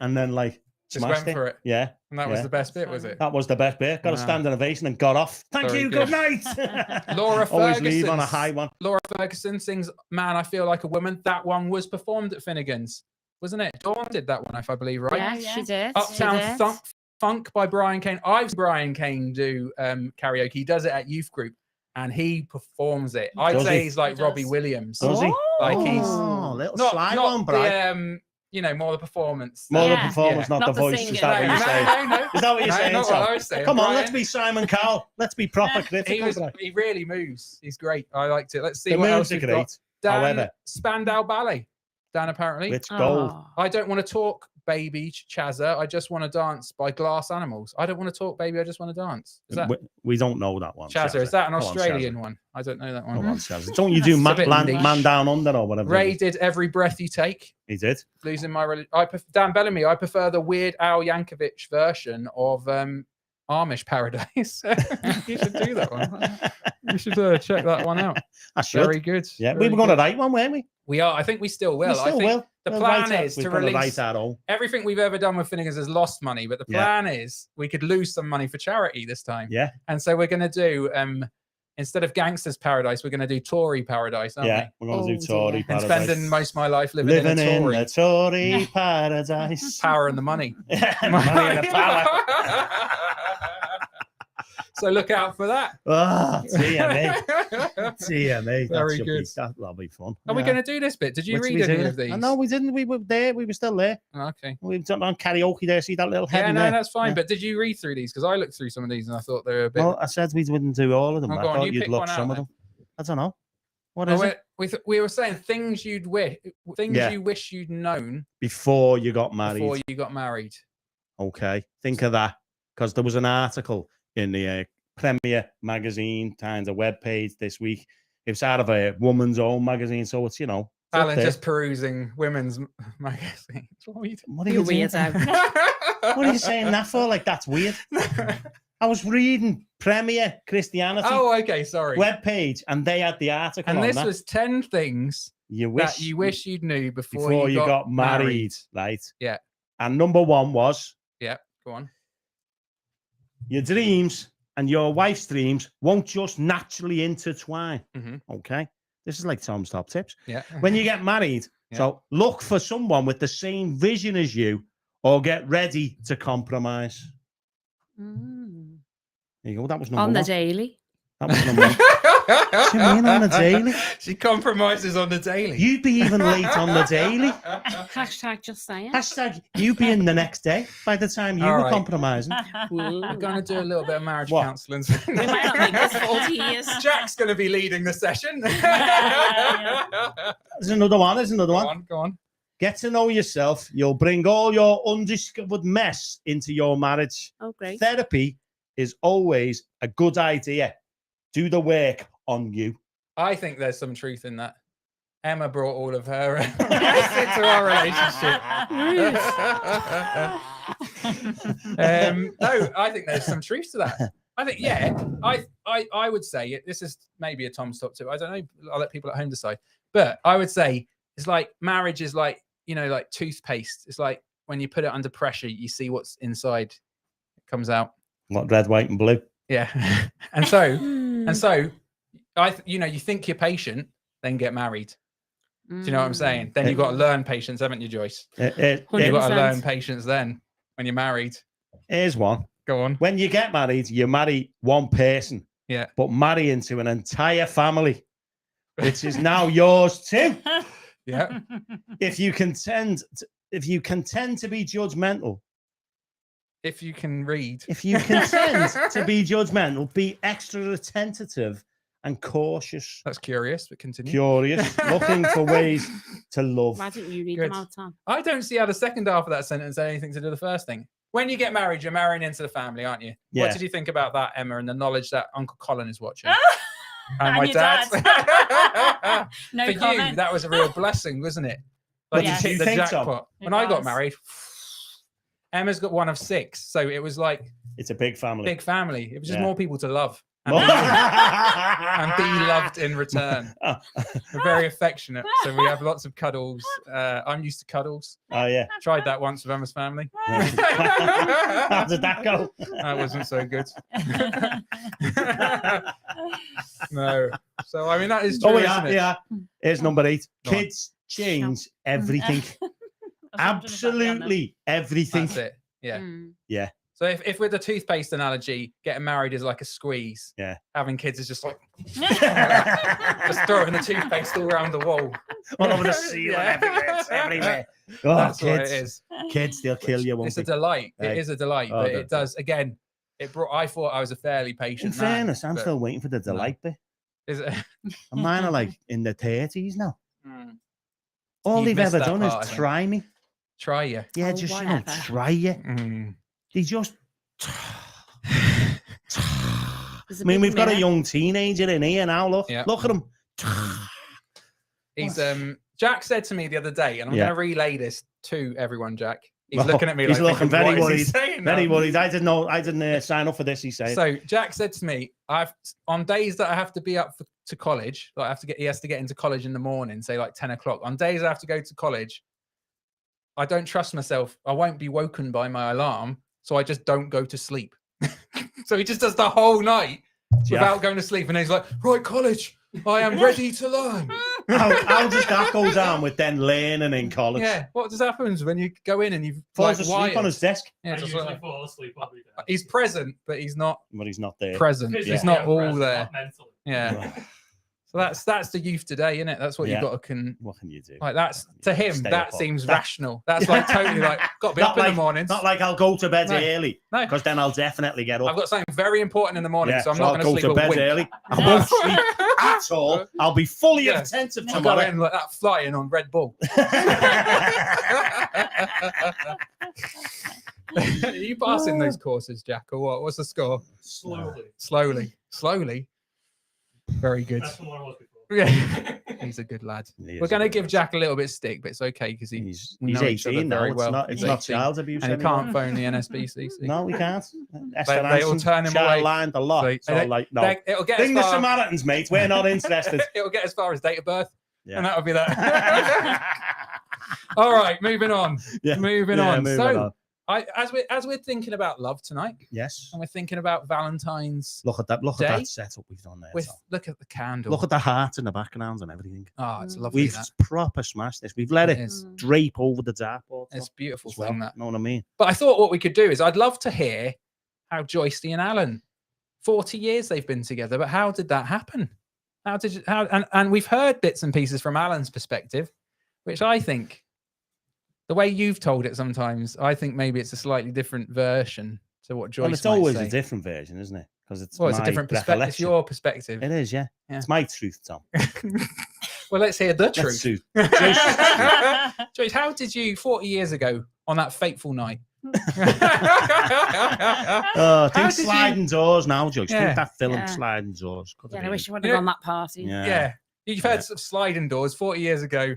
And then like Just smashed went for it. Yeah. And that was the best bit, was it? That was the best bit. Got a Wow. standing ovation and got off. Thank Very you. good. Good night. Laura Always leave Ferguson. on a high one. Laura Ferguson sings "Man, I Feel Like a Woman." That one was performed at Finnegan's, wasn't it? Dawn did that one, if I believe right. Yeah, she did. Uptown Funk by Brian Kane. I've seen Brian Kane do karaoke. He does it at youth group, and he performs it. I'd Does say he? he's like He Robbie does. Williams. Does he? Like he's Oh, little not sly not one, Brian. the more the performance. More Yeah. the performance, Yeah. not the Not the voice. singing. Is that what No, you're saying? no. Is that what you're No, saying, not what Tom? I was saying, Come on, Brian. let's be Simon Cowell. Let's be proper critical. He really moves. He's great. I liked it. Let's see The what else moves are we've great. got. Dan However, Spandau Ballet. Dan apparently. it's gold. Oh. I don't want to talk, baby Chazza. I just want to dance by Glass Animals. I don't want to talk, baby. I just want to dance. Is that We don't know that one. Chazza? Is that an Come on, Australian Chazza. one? I don't know that Come one. on, Chazza. Don't you do It's a bit niche. Man Down Under or whatever? Ray did Every Breath You Take. He did. Losing my Dan Bellamy. I prefer the Weird Al Yankovic version of Amish Paradise. You should do that one. You should check that one out. I should. Very good. Yeah, we Very were going to good. write one, weren't we? We are. I think we still will. We still I think will. the We'll plan write is we're to gonna release write our own. everything we've ever done with Finnegan's has lost money, but the Yeah. plan is we could lose some money for charity this time. Yeah. And so we're going to do instead of Gangster's Paradise, we're going to do Tory Paradise, aren't Yeah, we're going to do Tory we? And Paradise. spending most of my life living in a Tory. the Tory Paradise. Power and the money. Money and the power. So look out for that. Oh, dear me. Very good. That'll be fun. Are we going to do this bit? Did you Which read we any did. of these? No, we didn't. We were there. We were still there. Okay. We were on karaoke there. See that little head Yeah, in no, there? that's fine. Yeah. But did you read through these? Because I looked through some of these and I thought they were a bit. Well, I said we wouldn't do all of them. Oh, I go on, thought you you'd pick look one out some of then. them. I don't know. What Oh, is it? we were saying things you'd wish, things Yeah. you wish you'd known Before you got married. before you got married. Okay, think of that, because there was an article in the Premier magazine, Times, a web page this week. It's out of a woman's own magazine, so it's it's up Alan there. just perusing women's magazines. What are What are You you doing? weirdo. What are you saying that for? Like that's weird. I was reading Premier Christianity Oh, okay, sorry. web page, and they had the article And on this that. was 10 things you that you wish you'd knew before you got married, right? Yeah. And number one was Yeah, go on. your dreams and your wife's dreams won't just naturally intertwine. Mhm. Okay. This is like Tom's top tips. Yeah. When you get married, Yeah. so look for someone with the same vision as you, or get ready to compromise. Mm. There you go. That was number On the one. daily. That was number one. What do you mean on the daily? She compromises on the daily. You'd be even late on the daily. Hashtag just saying. Hashtag you be in the next day by the time you All were right. compromising. We're going to do a little bit of marriage What? counselling. We might not make this 40 years. Jack's going to be leading the session. There's another one. There's another one. Go on. Get to know yourself. You'll bring all your undiscovered mess into your marriage. Oh, great. Therapy is always a good idea. Do the work on you. I think there's some truth in that. Emma brought all of her into our relationship. No, I think there's some truth to that. I think, yeah, I would say this is maybe a Tom's top tip. I don't know. I'll let people at home decide. But I would say it's like marriage is like, like toothpaste. It's like when you put it under pressure, you see what's inside. It comes out. What, red, white, and blue? Yeah. And so you think you're patient, then get married. Do you know what I'm saying? Then you've got to learn patience, haven't you, Joyce? You've got to learn patience then when you're married. Here's one. Go on. When you get married, you marry one person. Yeah. But marry into an entire family, which is now yours too. Yeah. If you can tend to be judgmental, If you can read. if you can tend to be judgmental, be extra attentive and cautious. That's curious, but continue. Curious, looking for ways to love. Why didn't you read Good. them out, Tom? I don't see how the second half of that sentence had anything to do with the first thing. when you get married, you're marrying into the family, aren't you? Yeah. What did you think about that, Emma, and the knowledge that Uncle Colin is watching? And my your dad. No For comment. you, that was a real blessing, wasn't it? Like Yes. you hit You the think so? jackpot. It When I got was. married, Emma's got one of 6, so it was like It's a big family. big family. It was just Yeah. more people to love and, Well- and be loved in return. Oh. We're very affectionate, so we have lots of cuddles. I'm used to cuddles. Oh, yeah. Tried that once with Emma's family. How did that go? That wasn't so good. No. So I mean that is true, Oh, isn't it? yeah. Here's number 8. Go on. Kids change everything. I've wondered if that'd be on there. Absolutely everything. That's it. Yeah. Mm. Yeah. So if with the toothpaste analogy, getting married is like a squeeze. Yeah. Having kids is just like just throwing the toothpaste all around the wall. All over the ceiling, everywhere. Oh, That's what it kids. is. Kids, they'll kill you, won't It's a they? delight. Hey. It is a delight, Oh, but no. it does again. It brought. I thought I was a fairly In patient man. fairness, I'm but still waiting for the delight bit. Is it? And mine are like in the 30s now. Mm. All You've they've missed ever that done part, I is think. try me. Try you. Yeah, Oh, just whatever. try you. Mm. They just. There's I mean, big we've got a mirror. young teenager in here now. Look, Yeah. look at him. He's Jack said to me the other day, and I'm Yeah. going to relay this to on Jack. He's Oh, looking at me. he's like looking thinking, very "What is he worried, saying Very now?" worried. I didn't know. I didn't sign up for this. He said. So Jack said to me, "I've on days that I have to be up to college, like I have to get. He has to get into college in the morning, say like 10 o'clock. On days I have to go to college, I don't trust myself. I won't be woken by my alarm, so I just don't go to sleep. So he just does the whole night Yeah. without going to sleep, and he's like, "Right, college, I am ready to learn." how does that go down with then learning in college? Yeah, what just happens when you go in and you Falls asleep on his desk, Yeah, I just usually like- fall asleep every day. he's present, but he's not but he's not there. present. Physically, He's not I'm all present, there. not mentally. Yeah. So that's the youth today, isn't it? That's what Yeah. you got to What can you do? like. That's to him. Stay That up on- seems that- rational. That's like totally like got to be Not up in like- the mornings. Not like I'll go to bed No. early, No. because then I'll definitely get up. I've got something very important in the morning, Yeah, so I'm so not I'll going go sleep to a bed wink. early. I won't sleep at all. I'll be fully Yeah. attentive I'll go tomorrow. in like that flying on Red Bull. Are you passing those courses, Jack, or what? What's the score? Slowly. Very good. That's the one I was before. Yeah, he's a good lad. He We're is going a to good give lad. Jack a little bit of stick, but it's okay because He's we know each other 18 now. very It's well. not. He's It's not 18, child abuse and he anymore. can't phone the NSPCC. No, we can't. They all turn him away. Lined a lot. They- So, they- like, no. It'll get Bring as the far, Samaritans, mate. We're not interested. it'll get as far as date of birth, Yeah. and that'll be that. All right, moving on. Yeah. Moving Yeah, on. moving So, on. as we're thinking about love tonight, Yes. and we're thinking about Valentine's, Look at that. Look Day at that setup we've done there. with Tom. look at the candle. Look at the heart in the background and everything. Oh, it's lovely. We've That. proper smashed this. We've let It it is. drape over the dartboard. It's a beautiful as well. thing, that. Know what I mean? But I thought what we could do is I'd love to hear how Joyce and Allan, 40 years they've been together, but how did that happen? And we've heard bits and pieces from Alan's perspective, which I think the way you've told it sometimes, I think maybe it's a slightly different version to what Joyce Well, it's might always say. a different version, isn't it? Because it's Well, it's a my different perspective. It's recollection. your perspective. It is, yeah. Yeah. It's my truth, Tom. Well, let's hear the That's truth. truth. Joyce, how did you 40 years ago on that fateful night? Oh, How think did you- sliding doors now, Joyce. Yeah. Think that film, Yeah. Sliding Doors. Could have Yeah, I been. wish I would You have know- gone that party. Yeah. Yeah. You've heard of sliding doors 40 years ago.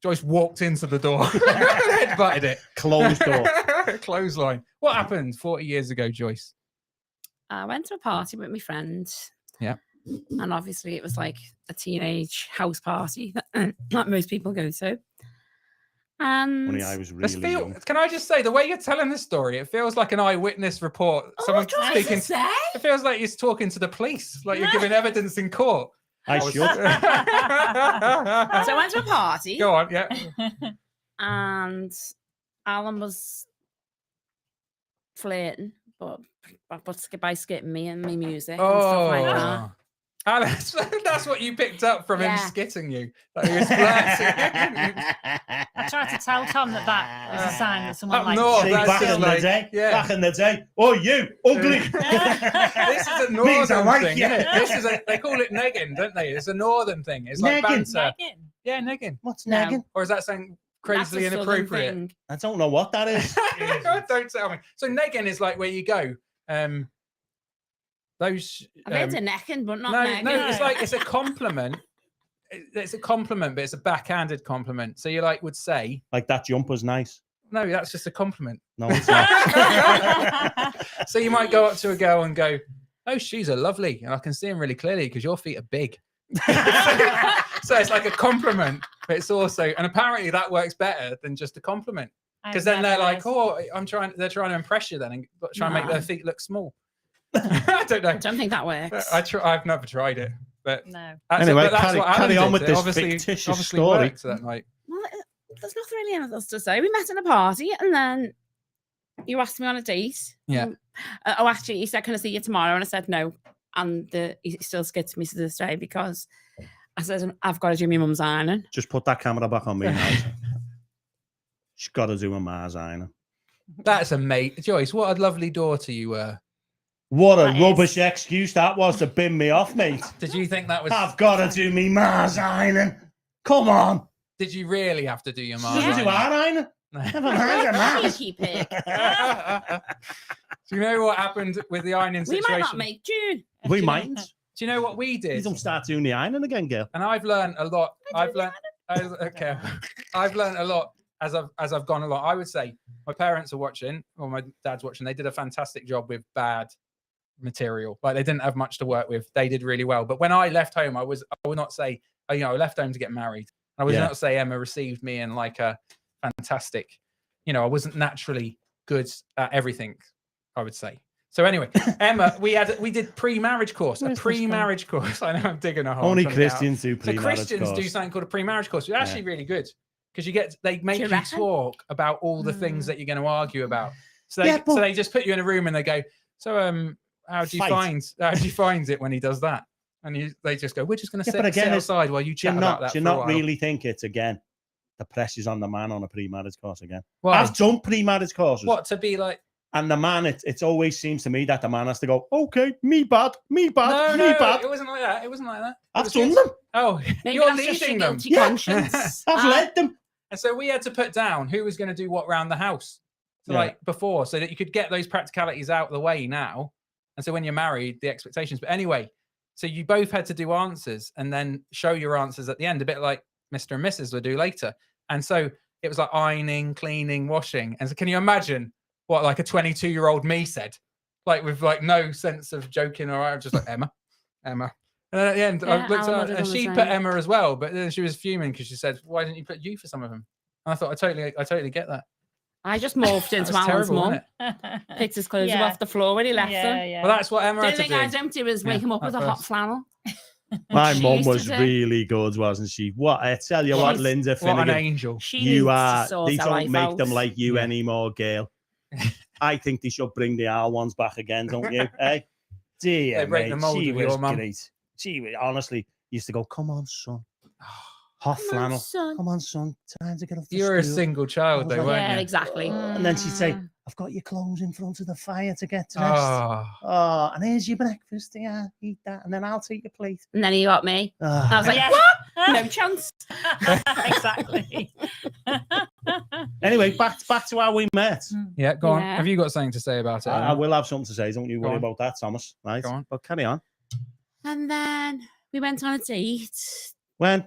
Joyce walked into the door, headbutted it. Closed door. Clothesline. What happened 40 years ago, Joyce? I went to a party with my friend. Yeah. And obviously it was like a teenage house party that most people go to. And Only I was Let's really feel, young. can I just say, the way you're telling this story, it feels like an eyewitness report. Someone what do I speaking. say? It feels like you're talking to the police, like you're giving evidence in court. I was- should. So I went to a party Go on, yeah. and Alan was flirting, but by skipping me and me music and stuff like that. Oh. Alan, that's what you picked up from him Yeah. skitting you. That he was flirting. I tried to tell Tom that was a sign that someone Up liked north, See, him. that's back just in like- the day. yeah. Back in the day. Oh, you ugly. This is a Means I northern like thing, you. isn't it? This is they call it negging, don't they? It's a northern thing. It's like Negging? banter. Yeah, negging. What's No. nagging? Or is that saying crazily a southern inappropriate. thing. I don't know what that is. God, don't tell me. So negging is like where you go. Those. I've heard of necking, but not No, negging. no, it's like it's a compliment. It's a compliment, but it's a backhanded compliment. So you like would say, Like that jumper's nice. no, that's just a compliment. No, it's not. So you might go up to a girl and go, "Oh, shoes are lovely, and I can see them really clearly because your feet are big." So it's like a compliment, but it's also, and apparently that works better than just a compliment because then they're like, "Oh, they're trying to impress you then and try and make their feet look small." I don't know. I don't think that works. I've never tried it, but No. Anyway, that's what Alan carry on did. with It this obviously fictitious story. worked that night. Well, there's nothing really else to say. We met at a party, and then you asked me on a date. Yeah. Oh, actually, he said, "Can I see you tomorrow?" And I said no. And he still skids me to this day because I said, "I've got to do my mum's ironing." Just put that camera back on me now. She's got to do a Mars ironing. That's a mate, Joyce. What a lovely daughter you were. What a rubbish excuse that was to bin me off, mate. Did you think that was? I've got to do me Mars ironing. Come on. Did you really have to do your Mars? Did you do our ironing? Never mind your Mars. Cheeky pig. Do you know what happened with the ironing We situation? might not make June. We might. Do you know what we You did? don't start doing the ironing again, girl. And I've learned a lot. I've learned a lot as I've gone along. I would say my parents are watching, or my dad's watching. They did a fantastic job with bad material. Like they didn't have much to work with. They did really well. But when I left home, I would not say, I left home to get married. I would not say Emma received me in like a fantastic, I wasn't naturally good at everything, I would say. So anyway, Emma, we did pre-marriage course, a pre-marriage course. I know I'm digging a hole. Only Christians do pre-marriage course. So Christians do something called a pre-marriage course. It's actually really good because they make you talk about all the things that you're going to argue about. So they just put you in a room and they go, so how do you find it when he does that? And they just go, we're just going to sit outside while you chat about that. Do you not really think it's again the pressure's on the man on a pre-marriage course again? Why? I've done pre-marriage courses. What, to be like? And the man, it always seems to me that the man has to go, okay, me bad. No, bad. it wasn't like that. I've done them. Oh, Maybe you're that's just leading your them. guilty conscience. I've led them. And so we had to put down who was going to do what around the house. So like before, so that you could get those practicalities out of the way now. And so when you're married, the expectations. But anyway, so you both had to do answers and then show your answers at the end, a bit like Mr. and Mrs. would do later. And so it was like ironing, cleaning, washing. And so can you imagine what like a 22-year-old me said? Like with like no sense of joking or just like Emma. And then at the end, I looked at her and she put Emma as well, but then she was fuming because she said, why didn't you put you for some of them? And I thought, I totally get that. I just morphed into Alan's mum. Picked his clothes up off the floor when he left them. Well, that's what Emma had to do. The only thing I don't do is wake him up with a hot flannel. My mum was really good, wasn't she? What I tell you, what Linda Finnegan, what an angel. You are. They don't make them like you anymore, girl. I think they should bring the R ones back again, don't you? Hey, dear, they break the mold she of was your mum. great. She honestly used to go, "Come on, son." Hot flannel. Come on, son. Time to get off the You're stool. a single child, though, weren't you? Yeah, exactly. And then she'd say, I've got your clothes in front of the fire to get dressed. Oh, and here's your breakfast. Yeah, eat that. And then I'll take your plate. And then he got me. Oh. I was like, what? No chance. Exactly. Anyway, back to how we met. Yeah, go on. Have you got something to say about it? I will have something to say. Don't you worry about that, Thomas. Right? Go on. But carry on. And then we went on a date. When?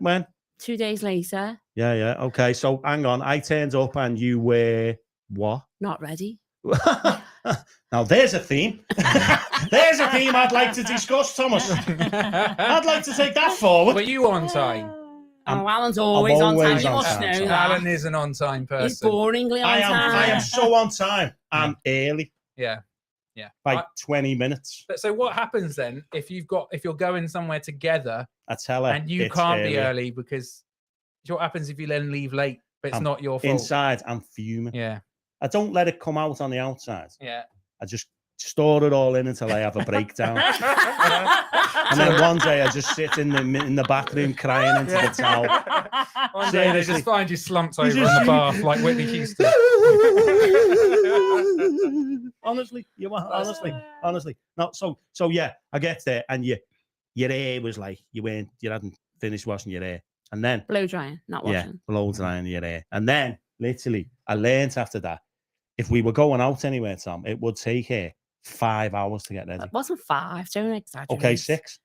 2 days later. Yeah. Okay, so hang on. I turned up and you were what? Not ready. Now there's a theme. There's a theme I'd like to discuss, Thomas. I'd like to take that forward. Were you on time? Alan's always on time. You must know that. Alan is an on-time person. He's boringly on time. I am so on time. I'm early. Yeah. By 20 minutes. But so what happens then if you're going somewhere together? I tell her, and you can't be early because what happens if you then leave late? But it's not your fault. Inside, I'm fuming. Yeah. I don't let it come out on the outside. Yeah. I just store it all in until I have a breakdown. And then one day I just sit in the bathroom crying into the towel. One day they just find you slumped over in the bath like Whitney Houston. Honestly, you are honestly. No, so yeah, I get there and your hair was like you hadn't finished washing your hair. And then, Blow drying, not yeah, washing. blow drying your hair. And then, literally, I learned after that, if we were going out anywhere, Tom, it would take her 5 hours to get ready. It wasn't 5, don't exaggerate. Okay, 6.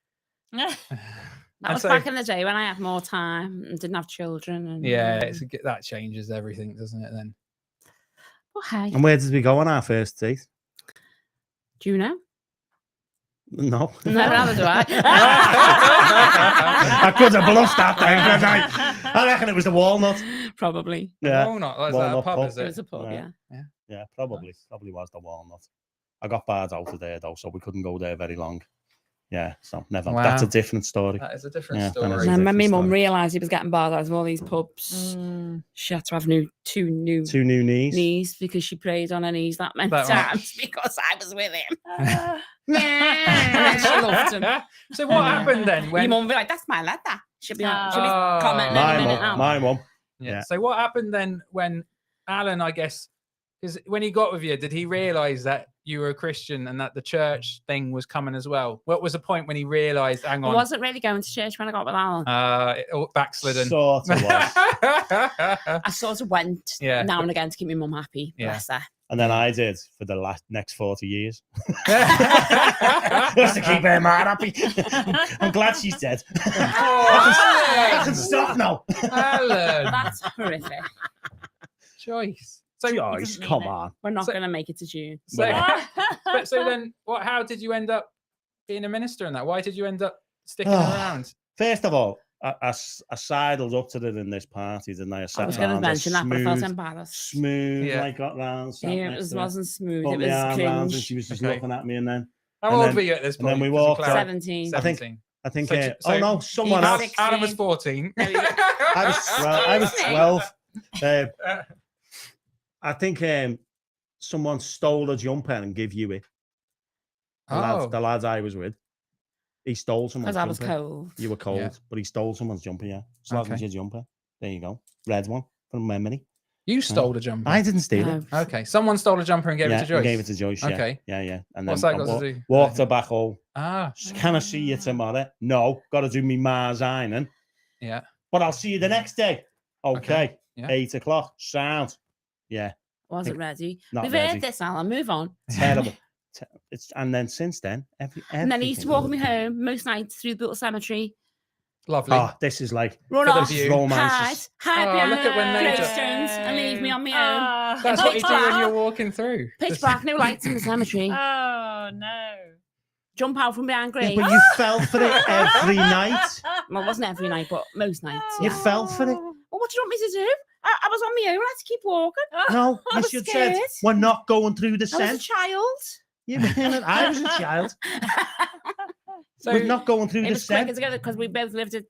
That was back in the day when I had more time and didn't have children. And, Yeah, that changes everything, doesn't it? Then. Well, hey. And where did we go on our first date? Do you know? No. No, neither do I. I could have bluffed that thing, couldn't I reckon it was the Walnut. Probably. Yeah. Walnut. Is that a pub, is it? It was a pub, yeah. Yeah, probably. Probably was the Walnut. I got barred out of there, though, so we couldn't go there very long. Yeah, so never. Wow. That's a different story. That is a different Yeah, story. that is a And when my different mum story. realised he was getting barred out of all these pubs, she had to have two new Two new knees. because she prayed on her knees that many That times because I was with him. And she loved him. So what happened then? Your When mum would be like, "That's my lad, that." She'll be commenting My any minute mum. now. My mum. Yeah. So what happened then when Allan, I guess, because when he got with you, did he realise that you were a Christian and that the church thing was coming as well? What was the point when he realised, hang I on, wasn't really going to church when I got with Allan. backslidden? Sort of was. I sort of went Yeah. now and again to keep my mum happy. Yeah. Bless her. And then I did for the next 40 years. Just to keep her mad happy. I'm glad she's dead. I can stop now. Allan. That's horrific. Joyce. So Joyce, come on. We're not So- going to make it to June. So, so then, how did you end up being a minister in that? Why did you end up sticking around? First of all, I sidled up to it in this party, didn't I? I was going to mention that, but I felt embarrassed. Smooth, Yeah. like got round. sat Yeah, next it to her, wasn't smooth. put It my was arm round, and cringe. she was just Okay. looking at me, and then How and old then- were you at this and point? then we Just to walked out. clarify? 17. I think 17. I think. So- so no, someone he else. was Allan was 16. 14. I was 12. I think someone stole a jumper and gave you it. The lads I was with. He stole someone's Because I was jumper. cold. You were cold, Yeah. but he stole someone's jumper, yeah. Sloven's your jumper. There you go. Red one from memory. You stole a jumper. I didn't steal it. No. Okay. Someone stole a jumper and gave it to Joyce. I gave it to Joyce, yeah. Okay. Yeah. And What's then that got to do? walked her back home. Ah. Can I see you tomorrow? No, got to do me Mars ironing. Yeah. But I'll see you the next day. Okay. Yeah. 8 o'clock. Sound. Yeah. Wasn't ready. Not We've ready. heard this, Alan. Move on. Terrible. And then since then, And then he used to walk me home most nights through the Bootle Cemetery. Lovely. Oh, this is like Run For the off, view. romances. hide Oh, behind look at when they just- gravestones and leave me on my own. That's what you pitch do when black. you're walking through. Pitch Just- black, no lights in the cemetery. Oh no. Jump out from behind Yeah, graves. but you fell for it every night. Well, it wasn't every night, but most nights. You Yeah. fell for it. Well, what do you want me to do? I was on my own. I had to keep walking. No, I you was should scared. said we're not going through the I was a scent. child. You mean I was a child. So, We're not going through It the was quicker scent. together because we both lived at.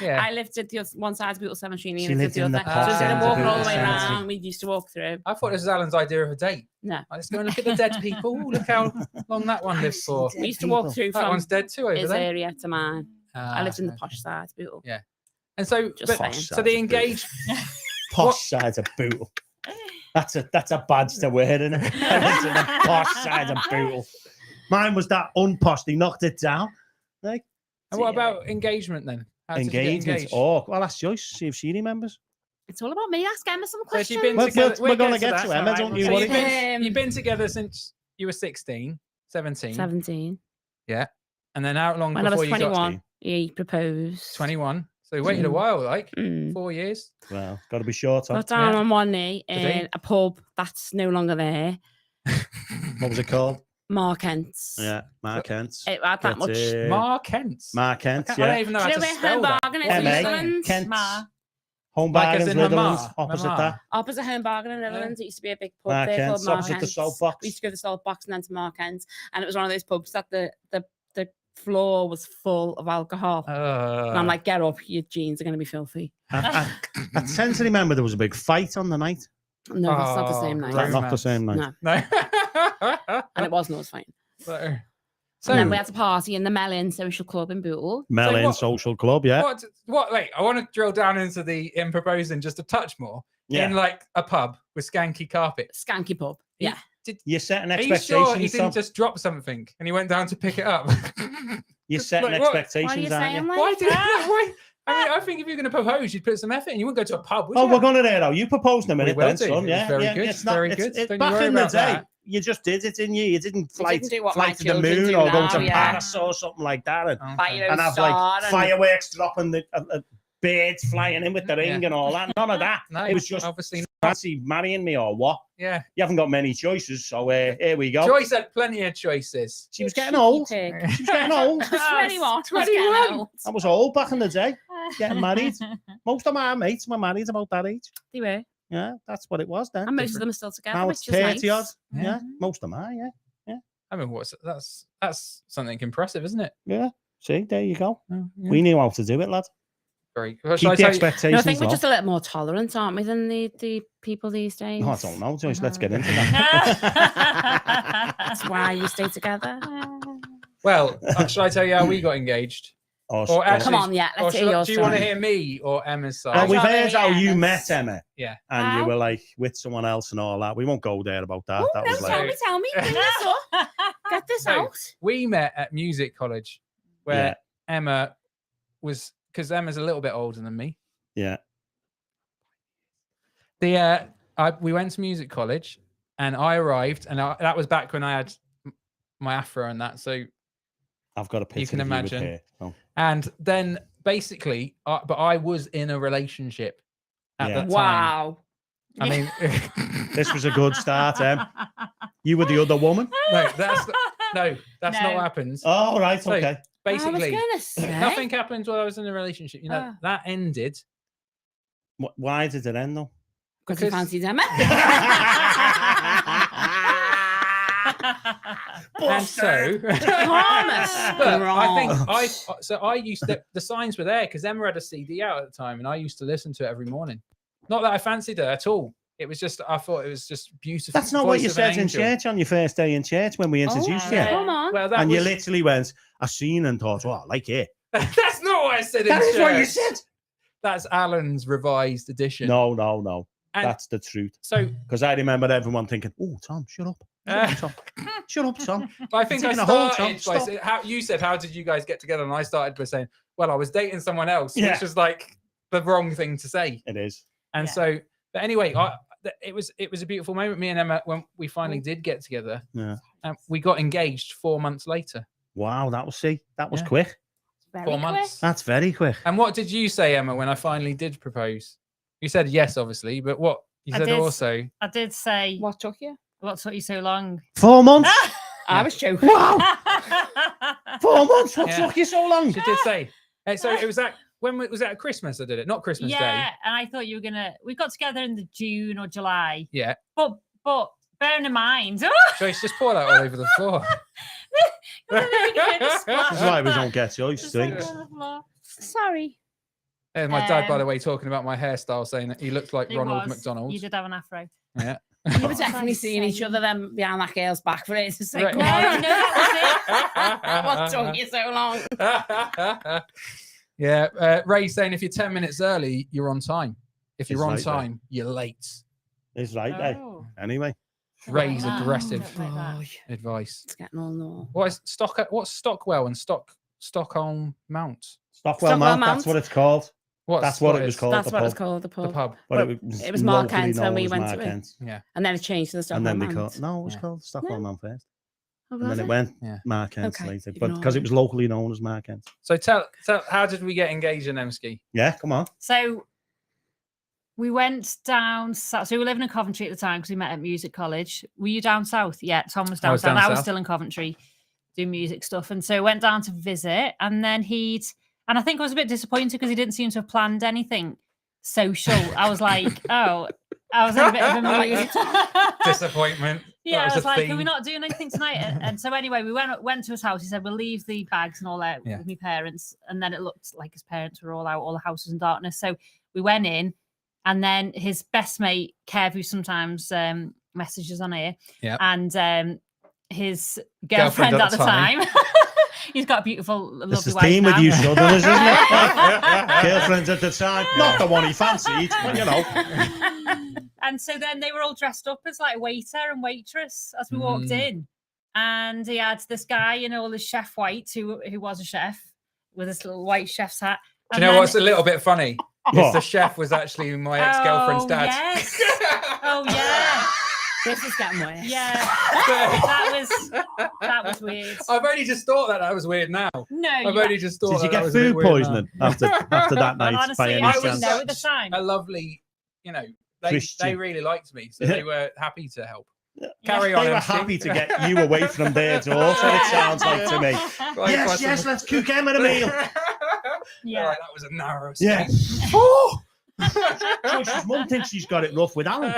yeah. I lived at the one side of Bootle Cemetery and he She lived lived at in the the other. So posh instead of end of walking all the Bootle way Cemetery. around, we used to walk through. I thought this was Alan's idea of a date. No. Let's go and look at the dead people. Ooh, look how long that one lived for. We used to walk through That from one's dead too over his there. area to mine. I lived in the okay. posh side of Bootle. Yeah. And so, Just but, saying. so the engaged. Posh side of Bootle. That's a badge to wear, isn't it? I lived in the posh side of Bootle. Mine was that unposh. They knocked it down. Like And what about engagement then? How did you get engagement. engaged? Oh, well, ask Joyce. See if she remembers. It's all about me. Ask Emma some So have questions. you been Well, together? we're we'll gonna get that. to Emma, don't you So worry. you've been together since you were 16, 17. 17. Yeah. And then how long When I before was you got 21, he proposed. 21? So you waited a while, like Mm. 4 years. Well, got to be short on. Got down Yeah. on one knee Did he? in a pub that's no longer there. What was it called? Mark Kent's. Yeah, Mark Kent. It had that much. Mark Kent. Mark Kent, I don't yeah. even know Do how you to know where spell Home that. Bargain is in M.A. Netherlands? Kent. Ma. Home Like as Bargains, in Mama, Netherlands, opposite Mama. that. Opposite Home Bargain in Netherlands, it used to be a big pub Mark there Kent's, called Mark opposite the Kent's. Salt Box. We used to go to the Salt Box and then to Mark Kent's. And it was one of those pubs that the floor was full of alcohol. And I'm like, get up, your jeans are going to be filthy. I tend to remember there was a big fight on the night. No, that's not the same night. That's not the same night. No. No. And it wasn't us fighting. So, And then we had a party in the Melon Social Club in Bootle. Melon what- Social Club, yeah. what? Wait, I want to drill down into the proposing just a touch more. Yeah. In like a pub with skanky carpet. Skanky pub. Yeah. You're setting Are you expectations. sure he didn't Tom. just drop something and he went down to pick it up? You're setting Like, what? expectations, Why are you aren't you? saying like Why did that? why? I think if you're going to propose, you'd put some effort in. You wouldn't go to a pub, would Oh, you? we're going to there now. You proposed in a We minute will then, do. son. It Yeah, was very yeah. good. It's not, Very it's, good. it- Don't you back worry in the about day, that. you just did it, didn't you? You didn't fly, didn't do what my fly to the children moon do or go now, to yeah. Paris or something like that. Buy your own And have star like and- fireworks dropping, the birds flying in with the ring and all that. None of that. No, It was just obviously not. fancy marrying me or what? Yeah. You haven't got many choices, so here we go. Joyce had plenty of choices. She was getting old. She Pig. was getting old. 21. 21. I was old back in the day, getting married. Most of my mates were married about that age. They were. Yeah, that's what it was then. And most of them are still together, Now which it's is 30 odd. nice. Yeah, most of them are, yeah. I mean, that's something impressive, isn't it? Yeah. See, there you go. Yeah. We knew how to do it, lad. Very good. Keep the expectations No, I think we're low. just a little more tolerant, aren't we, than the people these days? No, I don't know, Joyce. Let's get into that. That's why we stay together. Well, should I tell you how we got engaged? Or actually, Come on, yeah, or let's hear should I- yours Do you want to first. hear me or Emma's side? Well, we've rather heard hear how you Emma's. met Emma, Yeah. and you How? were like with someone else and all that. We won't go there about that. Oh, that no, was tell like, me, tell me. Bring this up. Get this So, out. We met at music college where Yeah. Emma was, because Emma's a little bit older than me. yeah. We went to music college and I arrived, and that was back when I had my afro and that. So I've got a picture. you can of with imagine. hair. Oh. And then basically, but I was in a relationship at Yeah. that time. Wow. I mean, This was a good start, Em. You were the other woman. no, that's not No. what happens. Oh, right. So, Okay. Basically, gonna say. nothing happened while I was in a relationship. You know, Ah. that ended. Why did it end though? Because he Because- fancied Emma. And so, Promise. but I think Gross. I used to, the signs were there because Emma had a CD out at the time, and I used to listen to it every morning. Not that I fancied her at all. It was just, I thought it was just beautiful. That's not what voice you of an said in angel. church on your first day in church when we introduced you. yeah. Come on. Well, that And you was, literally went, I seen and thought, oh, I like it. that's not what I said in That church. is what you said. That's Alan's revised edition. No. And That's the truth. so Because I remember everyone thinking, oh, Tom, shut up. Shut up, Tom. Shut up, Tom. I think I taking a hold, started Tom. by Stop. saying, you said, how did you guys get together? And I started by saying, well, I was dating someone else, Yeah. which was like the wrong thing to say. It is. And Yeah. so, but anyway, it was a beautiful moment. Me and Emma, when we finally did get together, Yeah. we got engaged 4 months later. Wow, that was Yeah. quick. Very 4 quick. months. That's very quick. And what did you say, Emma, when I finally did propose? You said yes, obviously, but what you I said did. also. I did say, What took you? what took you so long? 4 months. I was joking. Wow. 4 months. What Yeah. took you so long? She did say. So it was that. When was that? At Christmas? I did it, not Christmas Yeah, Day. and I thought you were gonna. We got together in the June or July, Yeah. but bearing in mind, Joyce, just pour that all over the floor. That's why we don't get Joyce Just like drinks. on the floor. Sorry. There's my dad, by the Um, way, talking about my hairstyle, saying that he looked like It Ronald was. McDonald. You did have an afro. Yeah. You were definitely seeing each other then behind that girl's back for it to say, Right. come No, on. no, that What took you so long? Yeah. Ray's saying if you're 10 minutes early, you're on time. If you're He's on right there. time, you're late. It's right there. Oh. Anyway. Ray's that. aggressive Don't like that. advice. It's getting all no. What's Stockwell and Stockholm Stockwell Mount? Stockwell Mount, Mount. that's what it's called. That's what it was is? called. That's the what it was pub. called, the The pub. pub. But It was was Mark locally Kent when known we as went Mark to it. Kent. Yeah. And then it changed to the And Stockholm then they Mount. called, no, it was Yeah. called Stockwell Mount first. Oh, And then was it went Yeah. Mark Kent Okay, later. But ignore because it. it was locally known as Mark Kent. So tell, how did we get engaged in Emski? Yeah, come on. So we went down south. So we were living in Coventry at the time because we met at music college. Were you down south? Yeah, Tom was I down was south. down I was south. still in Coventry doing music stuff. And so went down to visit. And then and I think I was a bit disappointed because he didn't seem to have planned anything social. I was like, oh, I was in a bit of a mood. Disappointment. Yeah, That I was was a like, theme. are we not doing anything tonight? And so anyway, we went to his house. He said, we'll leave the bags and all out Yeah. with my parents. And then it looked like his parents were all out, all the house was in darkness. So we went in, and then his best mate, Kev, who sometimes messages on here, Yeah. and his girlfriend at the time. He's got a beautiful, lovely This is wife team with now. you southerners, isn't it? Girlfriends at the time. Not the one he fancied, but you know. And so then they were all dressed up as like waiter and waitress as we walked Mm. in. And he had this guy in all his chef white who was a chef with this little white chef's hat. Do you know what's a little bit funny? Is the chef was actually my ex-girlfriend's dad. Yes. Oh yeah. This is getting worse. Yeah. That was weird. I've only just thought that was weird now. No. I've only just thought. Did you that get was a bit food weird poisoning after that night? Honestly, by any I was didn't chance? know at the time. A lovely, you know, they Christian. really liked me, so they were happy to help. Yeah. Carry on. They were MC. happy to get you away from their door. So it sounds like to me. Yes, let's cook Emma a meal. Yeah, Right, that was a narrow. Yeah. Oh. Joyce's mum thinks she's got it rough with Alan.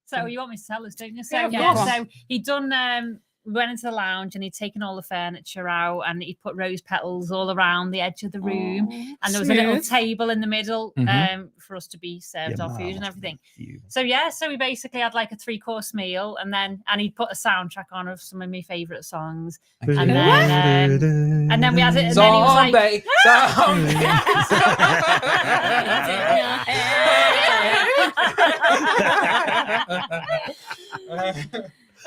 So you want me to tell us, don't you? So Yeah, so he'd done. We went into the lounge and he'd taken all the furniture out and he'd put rose petals all around the edge of the room, and there was a little table in the middle for us to be served our food and everything. So so we basically had like a 3-course meal, and he'd put a soundtrack on of some of my favourite songs, and then we had it, and then he was like,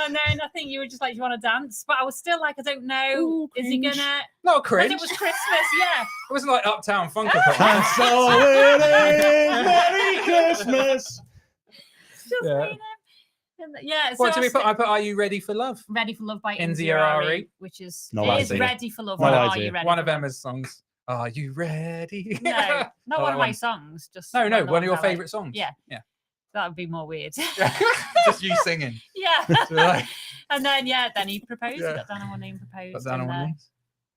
and then I think you were just like, "Do you want to dance?" But I was still like, I don't know. Ooh, is he gonna? Not cringe. It was Christmas, yeah. It wasn't like Uptown Funk. And so it is. Merry Christmas. Just saying it. Yeah. What so do we put? I put "Are You Ready for Love"? Ready for Love by India India Ari, which is No it is idea. Ready for Love. No Are idea. You ready? One for of Love? Emma's songs. Are you ready? No, not one of my songs. Just No, one of your that I like. favourite songs. Yeah, yeah. That would be more weird. Just you singing. Yeah. And then he proposed. Yeah. He got down on one knee and proposed. Got down on one knee.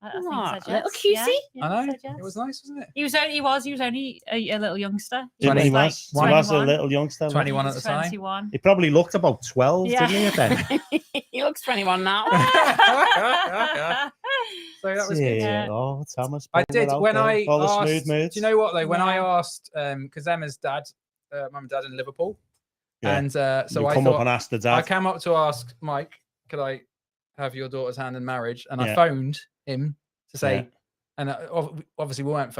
I think Aw, he said little yes. cutie. Yeah, I he know. said yes. It was nice, wasn't it? He was only a little youngster. He was a 21. little youngster. 21 at the time. 21. He probably looked about 12, Yeah. didn't he? Then. He looks 21 now. So that was good. Yeah. Oh, Thomas. I did when I all the asked. smooth moods. Do you know what though? When I asked, because Emma's dad, mum and dad in Liverpool, Yeah. and so You I come thought up and ask the I dad. came up to ask Mike, could I have your daughter's hand in marriage? And I Yeah. phoned him to say, Yeah. and obviously we weren't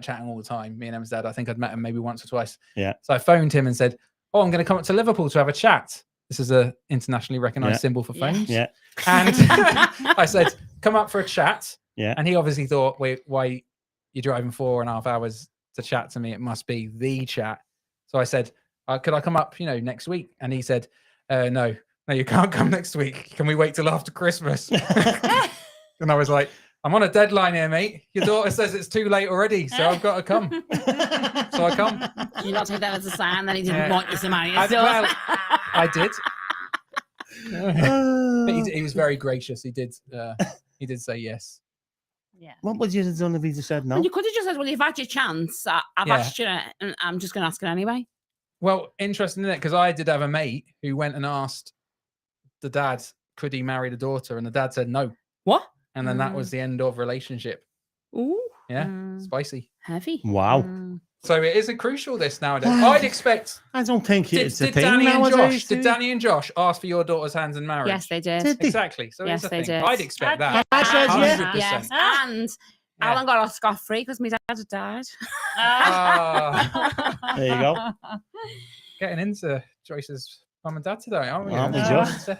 chatting all the time. Me and Emma's dad. I think I'd met him maybe once or twice. Yeah. So I phoned him and said, "Oh, I'm going to come up to Liverpool to have a chat." This is a internationally recognised Yeah. symbol for phones. Yeah. And I said, "Come up for a chat." Yeah. And he obviously thought, "Wait, why you're driving 4.5 hours to chat to me? It must be the chat." So I said, "Could I come up, next week?" And he said, "No, you can't come next week. Can we wait till after Christmas?" And I was like, "I'm on a deadline here, mate. Your daughter says it's too late already, so I've got to come." So I come. You not take that as a sign that he didn't Yeah. want you to marry I, us. well, I did. But he was very gracious. He did say yes. Yeah. What would you have done if he just said no? And you could have just said, "Well, you've had your chance. I've Yeah. asked you, and I'm just going to ask it anyway." Well, interesting, isn't it? Because I did have a mate who went and asked the dad, could he marry the daughter? And the dad said no. What? And then that was the end of relationship. Ooh. Yeah. Spicy. Heavy. Wow. So it isn't crucial this nowadays. I'd expect. I don't think it's a Did thing Danny and nowadays. Josh? Did Danny and Josh ask for your daughter's hands in marriage? Yes, they did. Exactly. So Yes, it's a they thing. did. I'd expect that. I said yes. 100%. Yes, and Alan got off scot-free because my dad had died. Ah. There you go. Getting into Joyce's mum and dad today, aren't we? Aren't we just?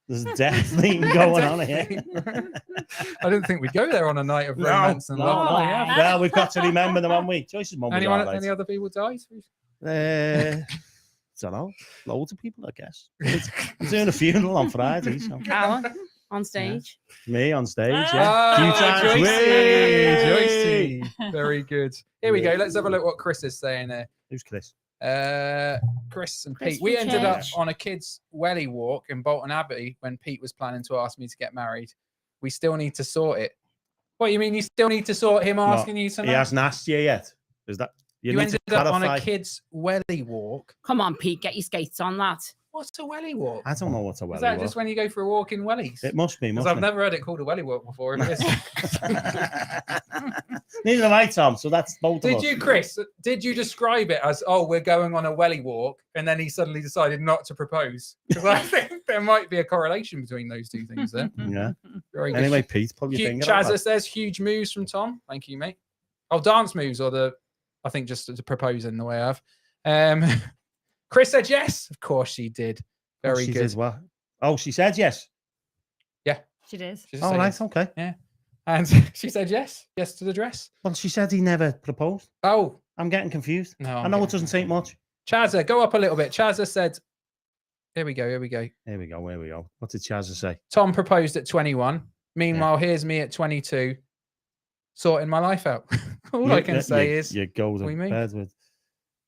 There's definitely going on here. I didn't think we'd go there on a night of No, romance and love. no. but we have. Well, we've got to remember them, haven't we? Joyce's mum was all right. Any other people died? I don't know. Loads of people, I guess. I'm doing a funeral on Friday. So. Alan on stage. Me on stage, yeah. Ah, Few times. Joycey. Very good. Here we go. Let's have a look what Chris is saying there. Who's Chris? Chris and Chris Pete. We from ended up church. on a kids' welly walk in Bolton Abbey when Pete was planning to ask me to get married. We still need to sort it. What you mean? You still need to sort him asking you to He marry? hasn't asked you yet. Is that You need ended to up on a clarify? kids' welly walk. Come on, Pete, get your skates on, lad. What's a welly walk? I don't know what a welly Is that walk. just when you go for a walk in wellies? It must be. Because Must I've be. never heard it called a welly walk before. If it is. Neither have I, Tom. So that's both of Did us. you, Chris? Did you describe it as, "Oh, we're going on a welly walk," and then he suddenly decided not to propose? Because I think there might be a correlation between those two things there. Yeah. Very good. Anyway, Pete, pull your finger out. Chazza says huge moves from Tom. Thank you, mate. Oh, dance moves or I think just to propose in the way I have. Chris said yes. Of course she did. Very She good. did what? Oh, she said yes. Yeah. She did. She just Oh, said right. yes. Okay. Yeah. And she said yes to the dress. Well, she said he never proposed. Oh, I'm getting confused. no. I know it doesn't take much. Chazza, go up a little bit. Chazza said, here we go. Here we go. What did Chazza say? Tom proposed at 21. Meanwhile, here's me at 22, sorting my life out. All I can say is, you go to bed with.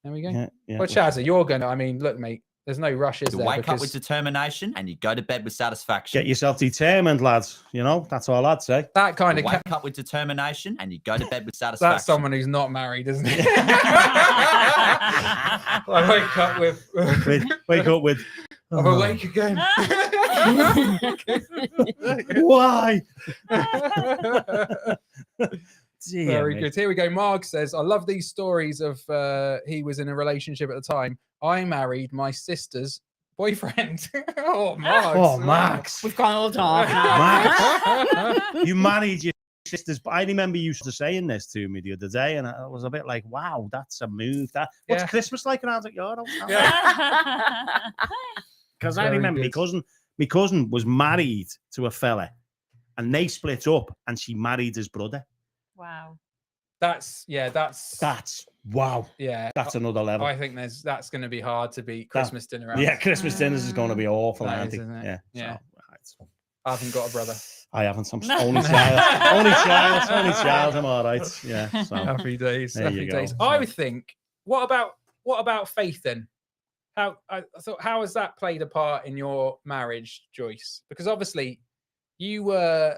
There we go. Yeah, well, Chazza, you're going to, I mean, look, mate, there's no rush, is You there? wake up with determination and you go to bed with satisfaction. Get yourself detemmined, lads. You know, that's all I'd say. That kind You of wake up with determination and you go to bed with satisfaction. That's someone who's not married, isn't it? I wake up with. Wake up with. I'm awake again. Why? Very good. Here we go. Marg says, I love these stories of he was in a relationship at the time. I married my sister's boyfriend. Oh, Marg. Oh, Max. We've gone all dark now. Max, you married your sister's. I remember you saying this to me the other day, and I was a bit like, wow, that's a move. What's Christmas like around at your house? Because I remember my cousin was married to a fella, and they split up, and she married his brother. Wow. That's wow. Yeah. That's another level. I think that's going to be hard to beat Christmas dinner out. Yeah, Christmas dinners is going to be awful, I think. Isn't it? Yeah. So, I haven't got a brother. I haven't. I'm only child. Only child. I'm all right. Yeah. So happy days. There Happy you days. go. I would think. What about faith then? How has that played a part in your marriage, Joyce? Because obviously, you were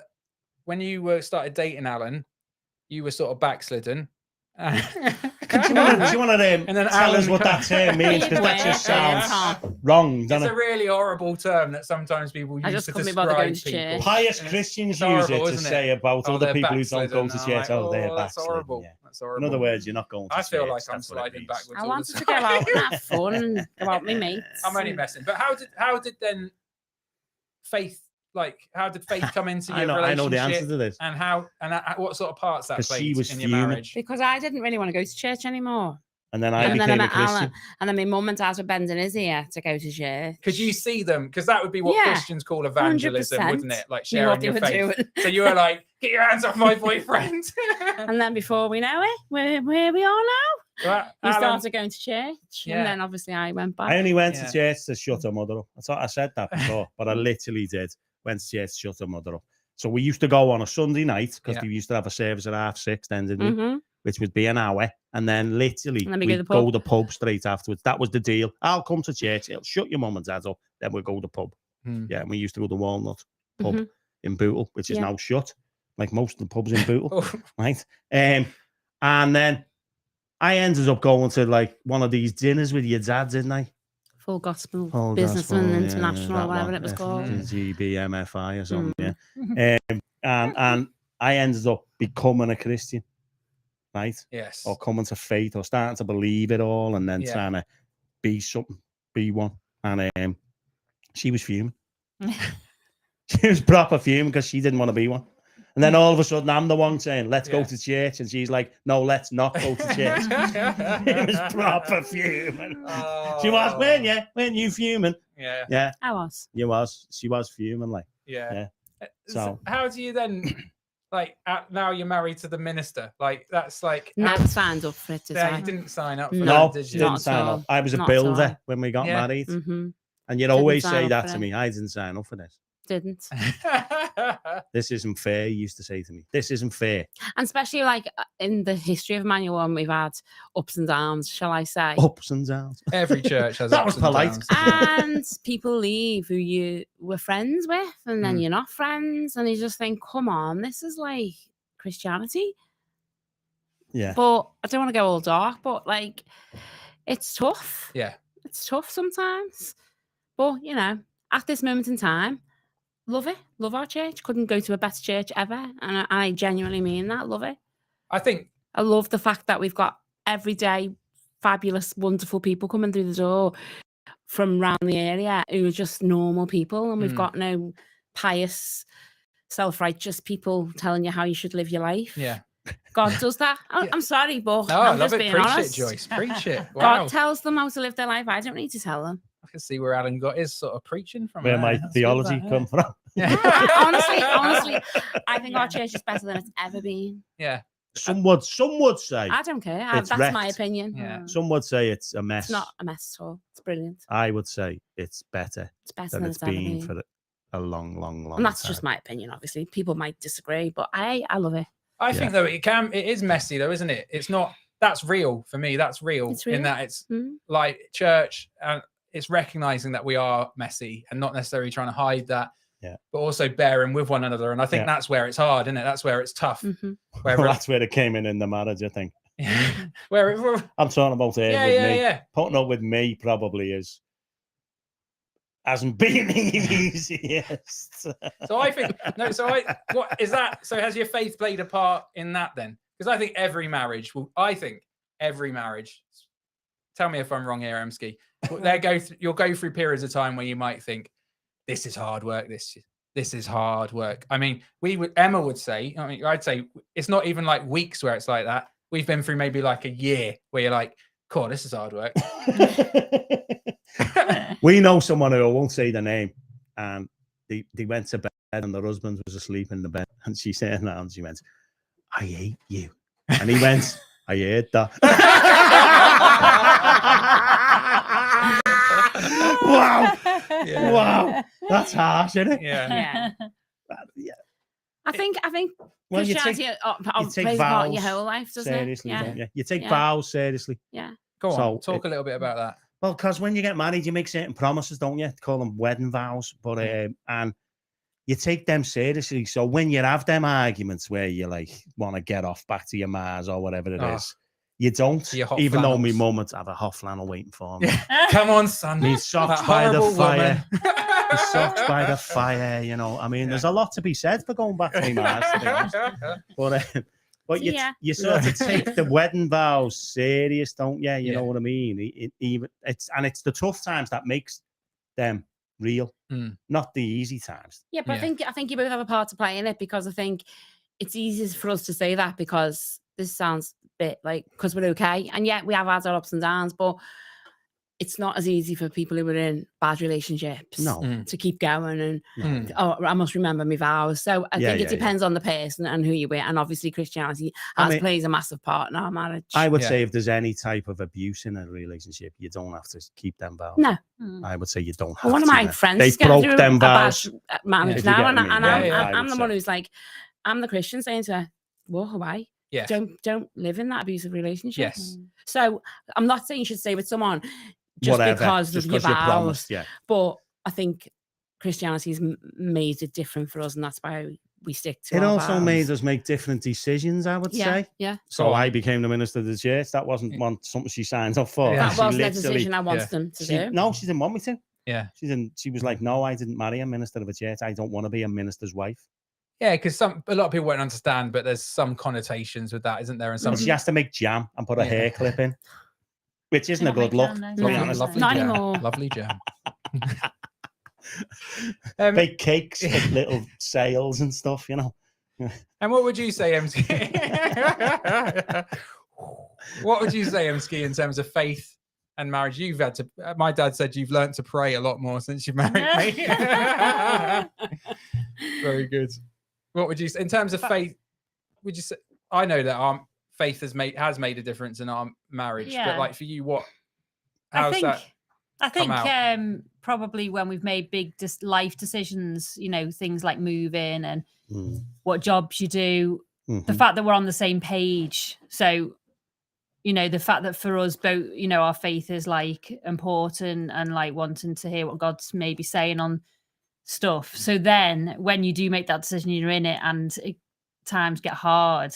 when you started dating Allan, you were sort of backslidden. Do you want to and then tell us Allan what that term means? Because that just sounds wrong, doesn't It's it? a really horrible term that sometimes people use to describe people. Pious Christians use it to say about other people who don't go to church. Like, They're that's backslidden. horrible. Yeah. That's horrible. In other words, you're not going to I feel church. like I'm That's what it sliding means. backwards. I all wanted the to go time. out and have fun and go out with my mates. I'm only messing. But how did then faith? Like, how did faith come into your relationship? I know the answer to this. And what sort of parts that 'Cause played she was in your fuming. marriage? Because I didn't really want to go to church anymore. And then I And then I became a met Allan, Christian. and then my mum and dad were bending his ear to go to church. Could you see them? Because that would be what Yeah, Christians call evangelism, 100%. wouldn't it? Like Knew what sharing they your were faith. doing. So you were like, "Get your hands off my boyfriend." And then before we know it, where we are now. Right, We Allan, started going to church, Yeah. and then obviously I went back. I only went to church to shut her mother up. I said that before, but I literally did. Went to church to shut her mother up. So we used to go on a Sunday night because we used to have a service at 6:30, then didn't we? Which would be an hour. And then literally And then we'd we go to the pub straight afterwards. That was the deal. I'll come to church. It'll shut your mum and dad up. Then we'll go to the pub. Yeah, and we used to go to Walnut pub in Bootle, which is now shut, like most of the pubs in Bootle, right? And then I ended up going to like one of these dinners with your dad, didn't I? Full Gospel Businessman International, whatever it was called. GBMFI or something, yeah. And I ended up becoming a Christian, right? Yes. Or coming to faith or starting to believe it all and then trying to be something, be one. And she was fuming. She was proper fuming because she didn't want to be one. And then all of a sudden, I'm the one saying, let's go to church. And she's like, no, let's not go to church. It was proper fuming. She was, weren't you fuming? Yeah. Yeah. I was. She was fuming, like. Yeah. So how do you then, like, now you're married to the minister? Like, that's like. Never signed up for it, did I? You didn't sign up for no, that, did you? didn't sign up. I was a builder when we got married. And you'd always say that to me. I didn't sign up for this. Didn't. This isn't fair, he used to say to me. This isn't fair. And especially like in the history of Manual One, we've had ups and downs, shall I say? Ups and downs. Every church has that ups was polite. And downs. And people leave who you were friends with, and then you're not friends, and you just think, come on, this is like Christianity. Yeah. But I don't want to go all dark, but like it's tough. Yeah. It's tough sometimes. But you know, at this moment in time, love it. Love our church. Couldn't go to a better church ever. And I genuinely mean that. Love it. I love the fact that we've got everyday fabulous, wonderful people coming through the door from around the area who are just normal people. And we've got no pious, self-righteous people telling you how you should live your life. Yeah. God does that. I'm sorry, but No, I'm I love just it. being Preach honest. it, Joyce. Preach it. Wow. God tells them how to live their life. I don't need to tell them. can see where Alan got his sort of preaching from. Where there. my That's theology good, come from. honestly, I think our church is better than it's ever been. Yeah. Some would say. I don't care. It's That's my wrecked. opinion. Yeah. Some would say it's a mess. It's not a mess at all. It's brilliant. I would say it's better. It's better than than it's it's ever been been. for a long And that's time. just my opinion, obviously. People might disagree, but I love it. I think though it is messy though, isn't it? It's not. That's real for me. That's real, It's real. in that it's like church, and it's recognizing that we are messy and not necessarily trying to hide that. Yeah. But also bearing with one another, and I think that's where it's hard, isn't it? That's where it's tough. Well, that's where it came in the marriage, I think. Where I'm talking about it Yeah, with yeah, me. yeah. Putting up with me probably hasn't been the easiest. So I think what is that? So has your faith played a part in that then? Because I think every marriage tell me if I'm wrong here, Emski. You'll go through periods of time where you might think, this is hard work, this is hard work. I mean, Emma would say, I'd say it's not even like weeks where it's like that. We've been through maybe like a year where you're like, cool, this is hard work. We know someone who I won't say the name, and they went to bed and the husband was asleep in the bed, and she said that, and she went, I hate you. And he went, I heard that. Wow. Yeah. Wow. That's harsh, isn't it? Yeah. I think Well, you Christianity take plays a part in vows your whole life, doesn't seriously, it? don't you? You take vows seriously. Yeah. Go on, So talk a little bit about that. Well, because when you get married, you make certain promises, don't you? Call them wedding vows, but and you take them seriously. So when you have them arguments where you like want to get off back to your Mars or whatever it is, you don't. Your hot Even though my flannels. mum would have a hot flannel waiting for me. Come on, son. These socks That by the horrible fire. woman. The socks by the fire. You know, I mean, there's a lot to be said for going back to my Mars. To be honest. But you sort of take the wedding vows serious, don't you? You know what I mean? It's the tough times that makes them real, not the easy times. Yeah, but I think you both have a part to play in it, because I think it's easy for us to say that because this sounds a bit like because we're okay, and yet we have had our ups and downs, but it's not as easy for people who are in bad relationships to keep going and I must remember my vows. So I think it depends on the person and who you're with, and obviously Christianity plays a massive part in our marriage. I would say if there's any type of abuse in a relationship, you don't have to keep them vows. No. I would say you don't have one to. of my friends They going broke through them a bad vows. marriage now, and I'm would the say. one who's like, I'm the Christian saying to her, walk away. Yes. Don't live in that abusive relationship. Yes. So I'm not saying you should stay with someone just Whatever, because just of your 'cause you vows. promised, But I think Christianity's made it different for us, and that's why we stick to It our also vows. made us make different decisions, I would say. Yeah. So I became the minister of the church. That wasn't something she signed up for. That She wasn't a literally- decision I wanted them to do. No, she didn't want me to. Yeah. She was like, no, I didn't marry a minister of a church. I don't want to be a minister's wife. Yeah, because a lot of people won't understand, but there's some connotations with that, isn't there? And some She has to make jam and put a hair clip in, which isn't a good look, to be honest. Lovely Not jam. anymore. Lovely jam. Bake cakes with little sails and stuff, you know. And what would you say, MC? What would you say, MC, in terms of faith and marriage? You've had to. My dad said you've learned to pray a lot more since you married me. Very good. What would you say in terms of faith? Would you say? I know that our faith has made a difference in our marriage, but like for you, what? How's that? I think come out? Probably when we've made big life decisions, you know, things like moving and what jobs you do, the fact that we're on the same page. So, you know, the fact that for us both, you know, our faith is like important and like wanting to hear what God's maybe saying on stuff. So then when you do make that decision, you're in it and times get hard,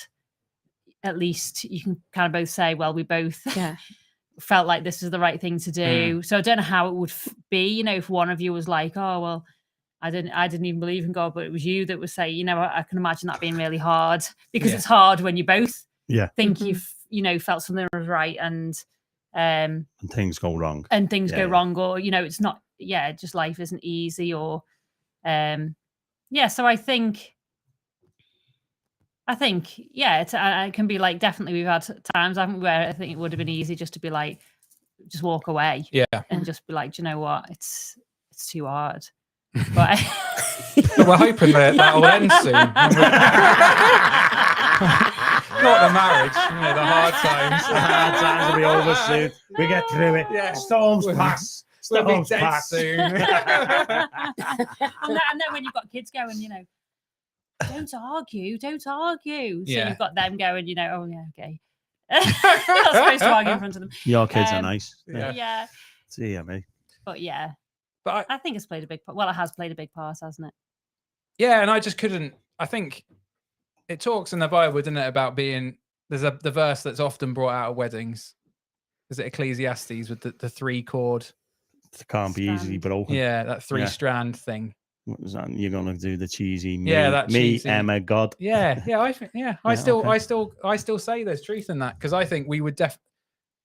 at least you can kind of both say, well, we both felt like this is the right thing to do. So I don't know how it would be, you know, if one of you was like, oh, well, I didn't even believe in God, but it was you that was saying, you know, I can imagine that being really hard, because it's hard when you both think you know, felt something was right and things go wrong. Oh, Go wrong, or, you know, it's not, just life isn't easy, or so I think it can be like, definitely we've had times, haven't we, where I think it would have been easy just to be like, just walk away. Yeah. And just be like, do you know what? It's too hard. But But we're hoping that'll end soon. Not the marriage, the hard times. The hard times will be over soon. We get through it. Yeah. Storms pass. We'll be Storms dead pass. soon. and then when you've got kids going, don't argue. So Yeah. you've got them going, oh yeah, okay. You're not supposed to argue in front of them. Your kids are nice. Yeah. See me. But yeah. But I think it's played a big part. Well, it has played a big part, hasn't it? Yeah, and I just couldn't. I think it talks in the Bible, doesn't it, about being. There's the verse that's often brought out at weddings. Is it Ecclesiastes with the 3 chord? It can't be easily broken. Yeah, that 3 strand thing. What was that? You're gonna do the cheesy. Me, that me, cheesy. Emma, God. Yeah, I think. Yeah, I still say there's truth in that because I think we would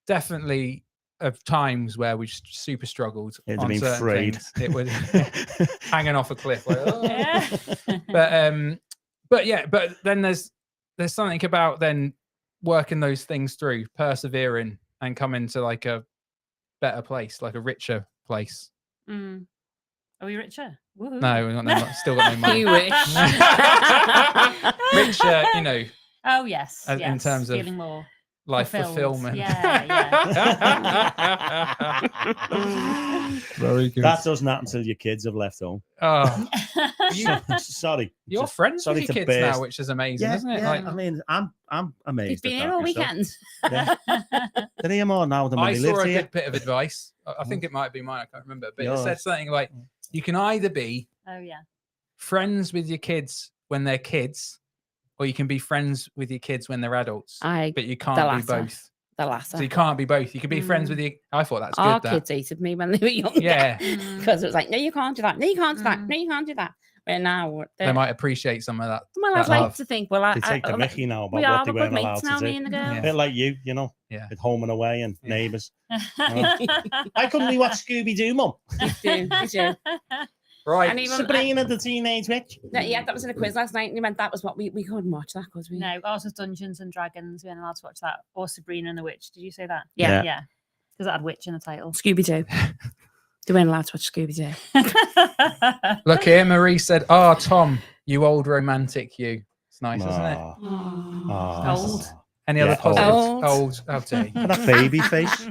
definitely of times where we super struggled. It'd on been certain frayed. things. It was hanging off a cliff. Like, oh. But then there's something about then working those things through, persevering, and coming to like a better place, like a richer place. Mm. Are we richer? Woohoo. No, we're not. Still got no money. You wish. Richer, Oh yes. in terms of feeling more life fulfilled. fulfillment. Yeah. Very good. That doesn't happen until your kids have left home. Oh, Sorry. you're Just friends sorry with your to kids now, burst. which is amazing, Yeah, isn't it? yeah. Like, I mean, I'm amazed. He's been at here that all myself. weekend. Yeah. Did he hear more now than when I he saw lived a here? good bit of advice. I think it might be mine. I can't remember, but Yours. it said something like, "You can either be Oh yeah. friends with your kids when they're kids, or you can be friends with your kids when they're adults. But you can't be both. The latter. So you can't be both. You can be friends with your. I thought that's Our good. kids hated me when they were younger. Yeah. Because it was like, no, you can't do that. No, you can't do that. No, you can't do that. But now They might appreciate some of that. Well, I'd that like love. to think. Well, They take the mickey now about we what are they good weren't mates allowed now, to me do. and the girls. A bit like you, with home and away and neighbours. I couldn't be watch Scooby Doo, Mum. You do. Right. And even, Sabrina the Teenage Witch. Yeah, that was in a quiz last night. And he meant that was what we couldn't watch that because we. No, ours was Dungeons and Dragons. We weren't allowed to watch that. Or Sabrina and the Witch. Did you say that? Yeah. Yeah. Because that had witch in the title. Scooby Doo. They weren't allowed to watch Scooby Doo. Look here, Marie said, "Oh, Tom, you old romantic, you." It's nice, isn't it? Old. Any other positives? Old. How dare you? And a baby face.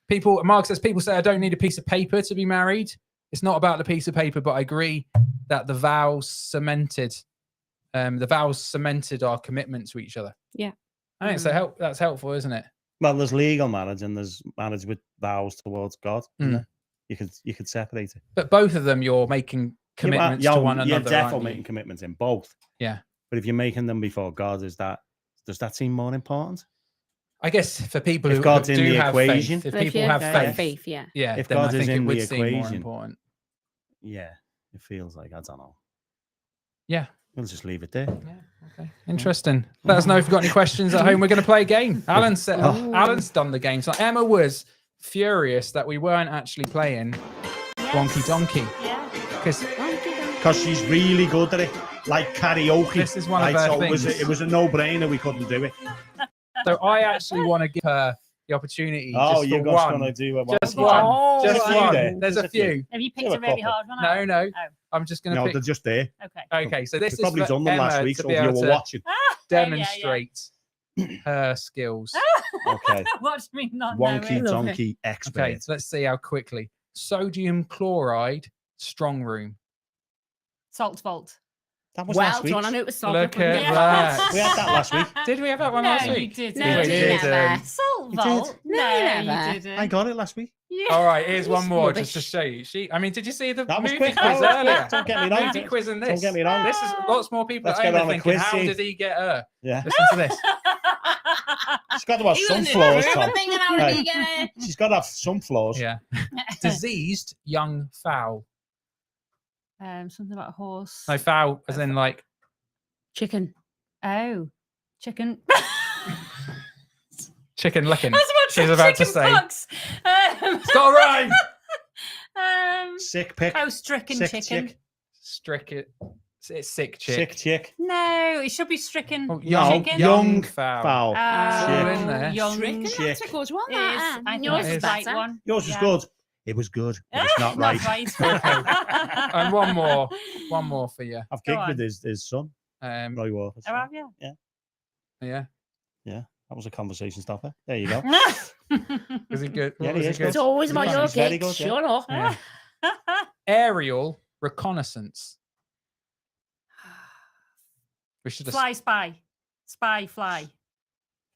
People, Mark says, people say I don't need a piece of paper to be married. It's not about the piece of paper, but I agree that the vows cemented our commitment to each other. Yeah. I think so. That's helpful, isn't it? Well, there's legal marriage and there's marriage with vows towards God. Isn't there? You could separate it. But both of them, you're making commitments to one another. You're definitely aren't you? making commitments in both. Yeah. But if you're making them before God, does that seem more important? I guess for people If who God's in do the have equation, faith, if people have faith, yeah. If then God I think is it in would the seem more equation, important. yeah, it feels like I don't know. Yeah, we'll just leave it there. Okay, interesting. Let us know if you've got any questions at home. We're going to play a game. Alan said, Alan's done the game. So Emma was furious that we weren't actually playing Wonky Donkey. Because she's really good at it, like karaoke. This is one of her so things. It was a no-brainer. We couldn't do it. So I actually want to give her the opportunity. Oh, just you're for just one. going to do it. Just one. Just a few one. there. There's a few. Have you picked a really hard one out? No. I'm just going to No, pick. they're just there. Okay, so this We've is probably for done them last Emma week, to so be if you able were to watching. demonstrate her skills. Okay. What do you mean not Wonky knowing? Donkey expert. Okay, so let's see how quickly. Sodium chloride, strong room. Salt vault. That was Well last week. done, I knew it was salt. Look at that. We had that last week. Did we have that one No, last you week? didn't. No, We you didn't. never. Salt You vault? did. No, you never. you didn't. I got it last week. Yeah. All right, here's one more Rubbish. just to show you. Did you see the That was movie quick. quiz Oh, earlier? don't get me wrong. Movie quiz and this. Don't get me wrong. This is lots more people Let's at get home on a thinking, quiz how scene. did he get her? Yeah. Listen to this. She's got to have some flaws, Tom. Right. She's got to have some flaws. Yeah. Diseased young fowl. Something about a horse. No, fowl as in like Chicken. Oh, chicken. chicken licking. I was She's about to say. pox. It's got a rhyme. Sick pick. Oh, stricken Sick chicken. chick. It's sick chick. Sick chick. No, it should be stricken. Oh, chicken. young fowl. Foul. It's all in there. Young Stricken, Chick. that's a good one. It is. That, I think Yours it's is the right better. one. Yours was Yeah. good. It was good. But it's not right. And one more for you. I've Go gigged on. with his son, Roy Waters. Oh, have you? Yeah. That was a conversation stopper. There you go. Is he good? Yeah, What he was is good? good. It's always about your He's very gig. good, yeah. Shut up. Yeah. Aerial reconnaissance. We should have. Fly spy. Spy fly.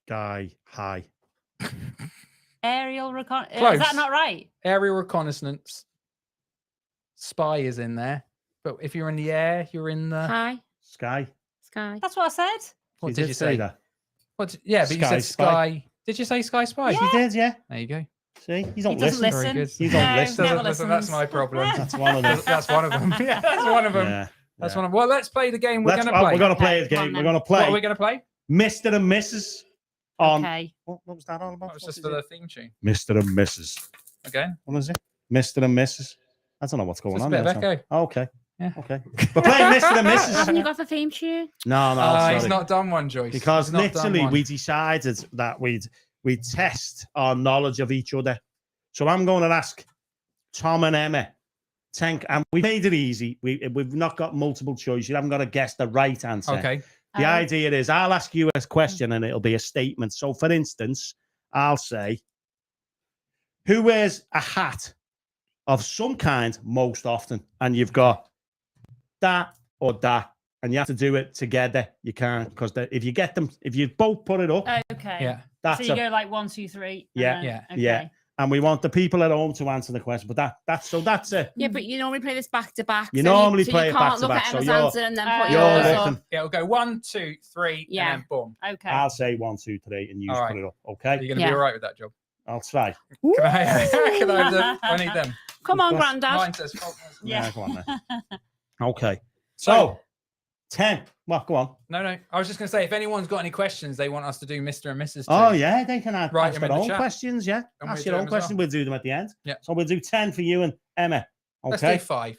Guy, hi. Aerial recon. Close. Is that not right? Aerial reconnaissance. Spy is in there, but if you're in the air, you're in the. Hi, Sky. Sky. That's what I said. What She did you say? that? What? Yeah, but you Sky said Spy. Sky. Did you say Sky Spy? She did, yeah. There you go. See, you don't He doesn't listen. Very listen. good. You don't No, listen. never Doesn't listen, that's listens. my problem. That's one of them. That's one of them. Yeah, that's one of them. Yeah. That's yeah. one of them. Well, let's play the game we're Let's- going to play. We're going to play Okay, the come on game. We're then. going to What are play we going to play? Mr. and Mrs. on. Okay. What was that all about? That was What just is for it? the theme tune. Mr. and Mrs. Okay. What is it? Mr. and Mrs. I don't know what's going Just a on bit there. of so- echo. Oh, okay. Yeah. Okay. We're playing Mr. and Haven't you Mrs. got the theme tune? No, sorry. He's not done one, Joyce. Because He's not done literally one. we decided that we'd test our knowledge of each other. So I'm going to ask Tom and Emma. And we made it easy. We've not got multiple choice. You haven't got to guess the right answer. Okay. The idea is I'll ask you a question and it'll be a statement. So for instance, I'll say, who wears a hat of some kind most often? And you've got that or that. And you have to do it together. You can't, because if you get them, if you both put it up, Okay. Yeah. that's So you go like 1, 2, 3. and Yeah, then- yeah, Okay. yeah. And we want the people at home to answer the question. But that's it. Yeah, but you normally play this back to back. You so normally so play you it back can't to look back, at so Emma's you're- answer and then put you're yours looking. up. Yeah, we'll go 1, 2, 3, Yeah. and then boom. Okay. I'll say 1, 2, 3, and you All put right. it up. Are Okay. you going to Yeah. be all right with that job? I'll try. Can I, can I have them? I need them. Come on, Mine Grandad. Mine says faultless. Yeah. Go on then. Okay. So, So 10. Well, go on. no. I was just going to say, if anyone's got any questions they want us to do Mr. and Mrs. to, Oh yeah, they can Write ask them their in the own chat. questions. Yeah, And ask we'll your do own them as questions. well. We'll do them at the end. Yeah. So we'll do 10 for you and Emma. Let's Okay. do 5.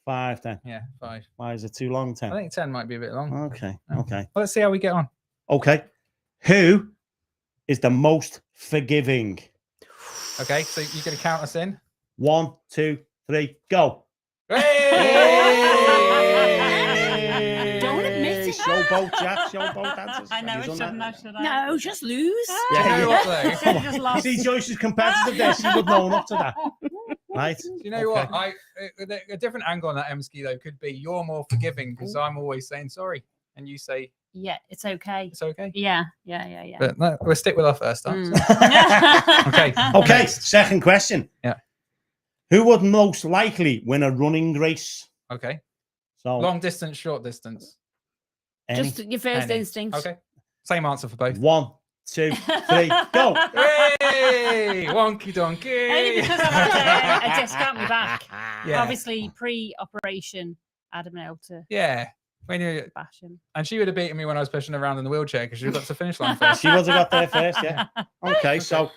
5 then. Yeah, 5. Why is it too long? I 10. think 10 might be a bit long. Okay. Yeah. Okay. Well, let's see how we get on. Okay. Who is the most forgiving? Okay, so you're going to count us in? 1, 2, 3, go. Hey! Don't admit it. Showboat, Jack. Showboat answers. I know Have it you done shouldn't that? have, should I? No, just lose. Do you know what, though? Come on. Just lost. See, Joyce's competitive there. She would know enough to that. Right? Do you know what? A different angle on that Emski though could be you're more forgiving because I'm always saying sorry, and you say Yeah, it's okay. it's okay. Yeah. But no, we'll stick with our first answer. Okay. Okay. Second question. Yeah. Who would most likely win a running race? Okay. So Long distance, short distance. any? Just your first Any. instinct. Okay. Same answer for both. 1, 2, 3, go. Hey, wonky donkey. Only because I've had a disc out my back. Yeah. Obviously, pre-operation, I'd have been able to Yeah. When you bash him. and she would have beaten me when I was pushing around in the wheelchair because she got to the finish line first. She would have got there first, yeah. Okay, so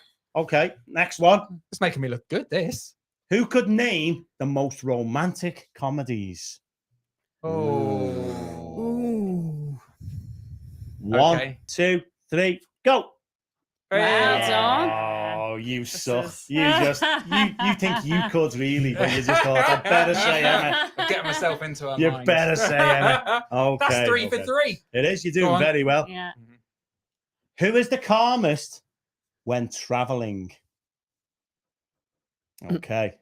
next one. It's making me look good. This. Who could name the most romantic comedies? Oh. Ooh. 1, Okay. 2, 3, go. Well done. Oh, you suck. is- You think you could really, but you just thought, I better say Emma. I'm getting myself into her You mind. better say Emma. Okay. That's 3 okay. for 3. It is. You're Go doing on. very well. Yeah. Who is the calmest when traveling? Okay.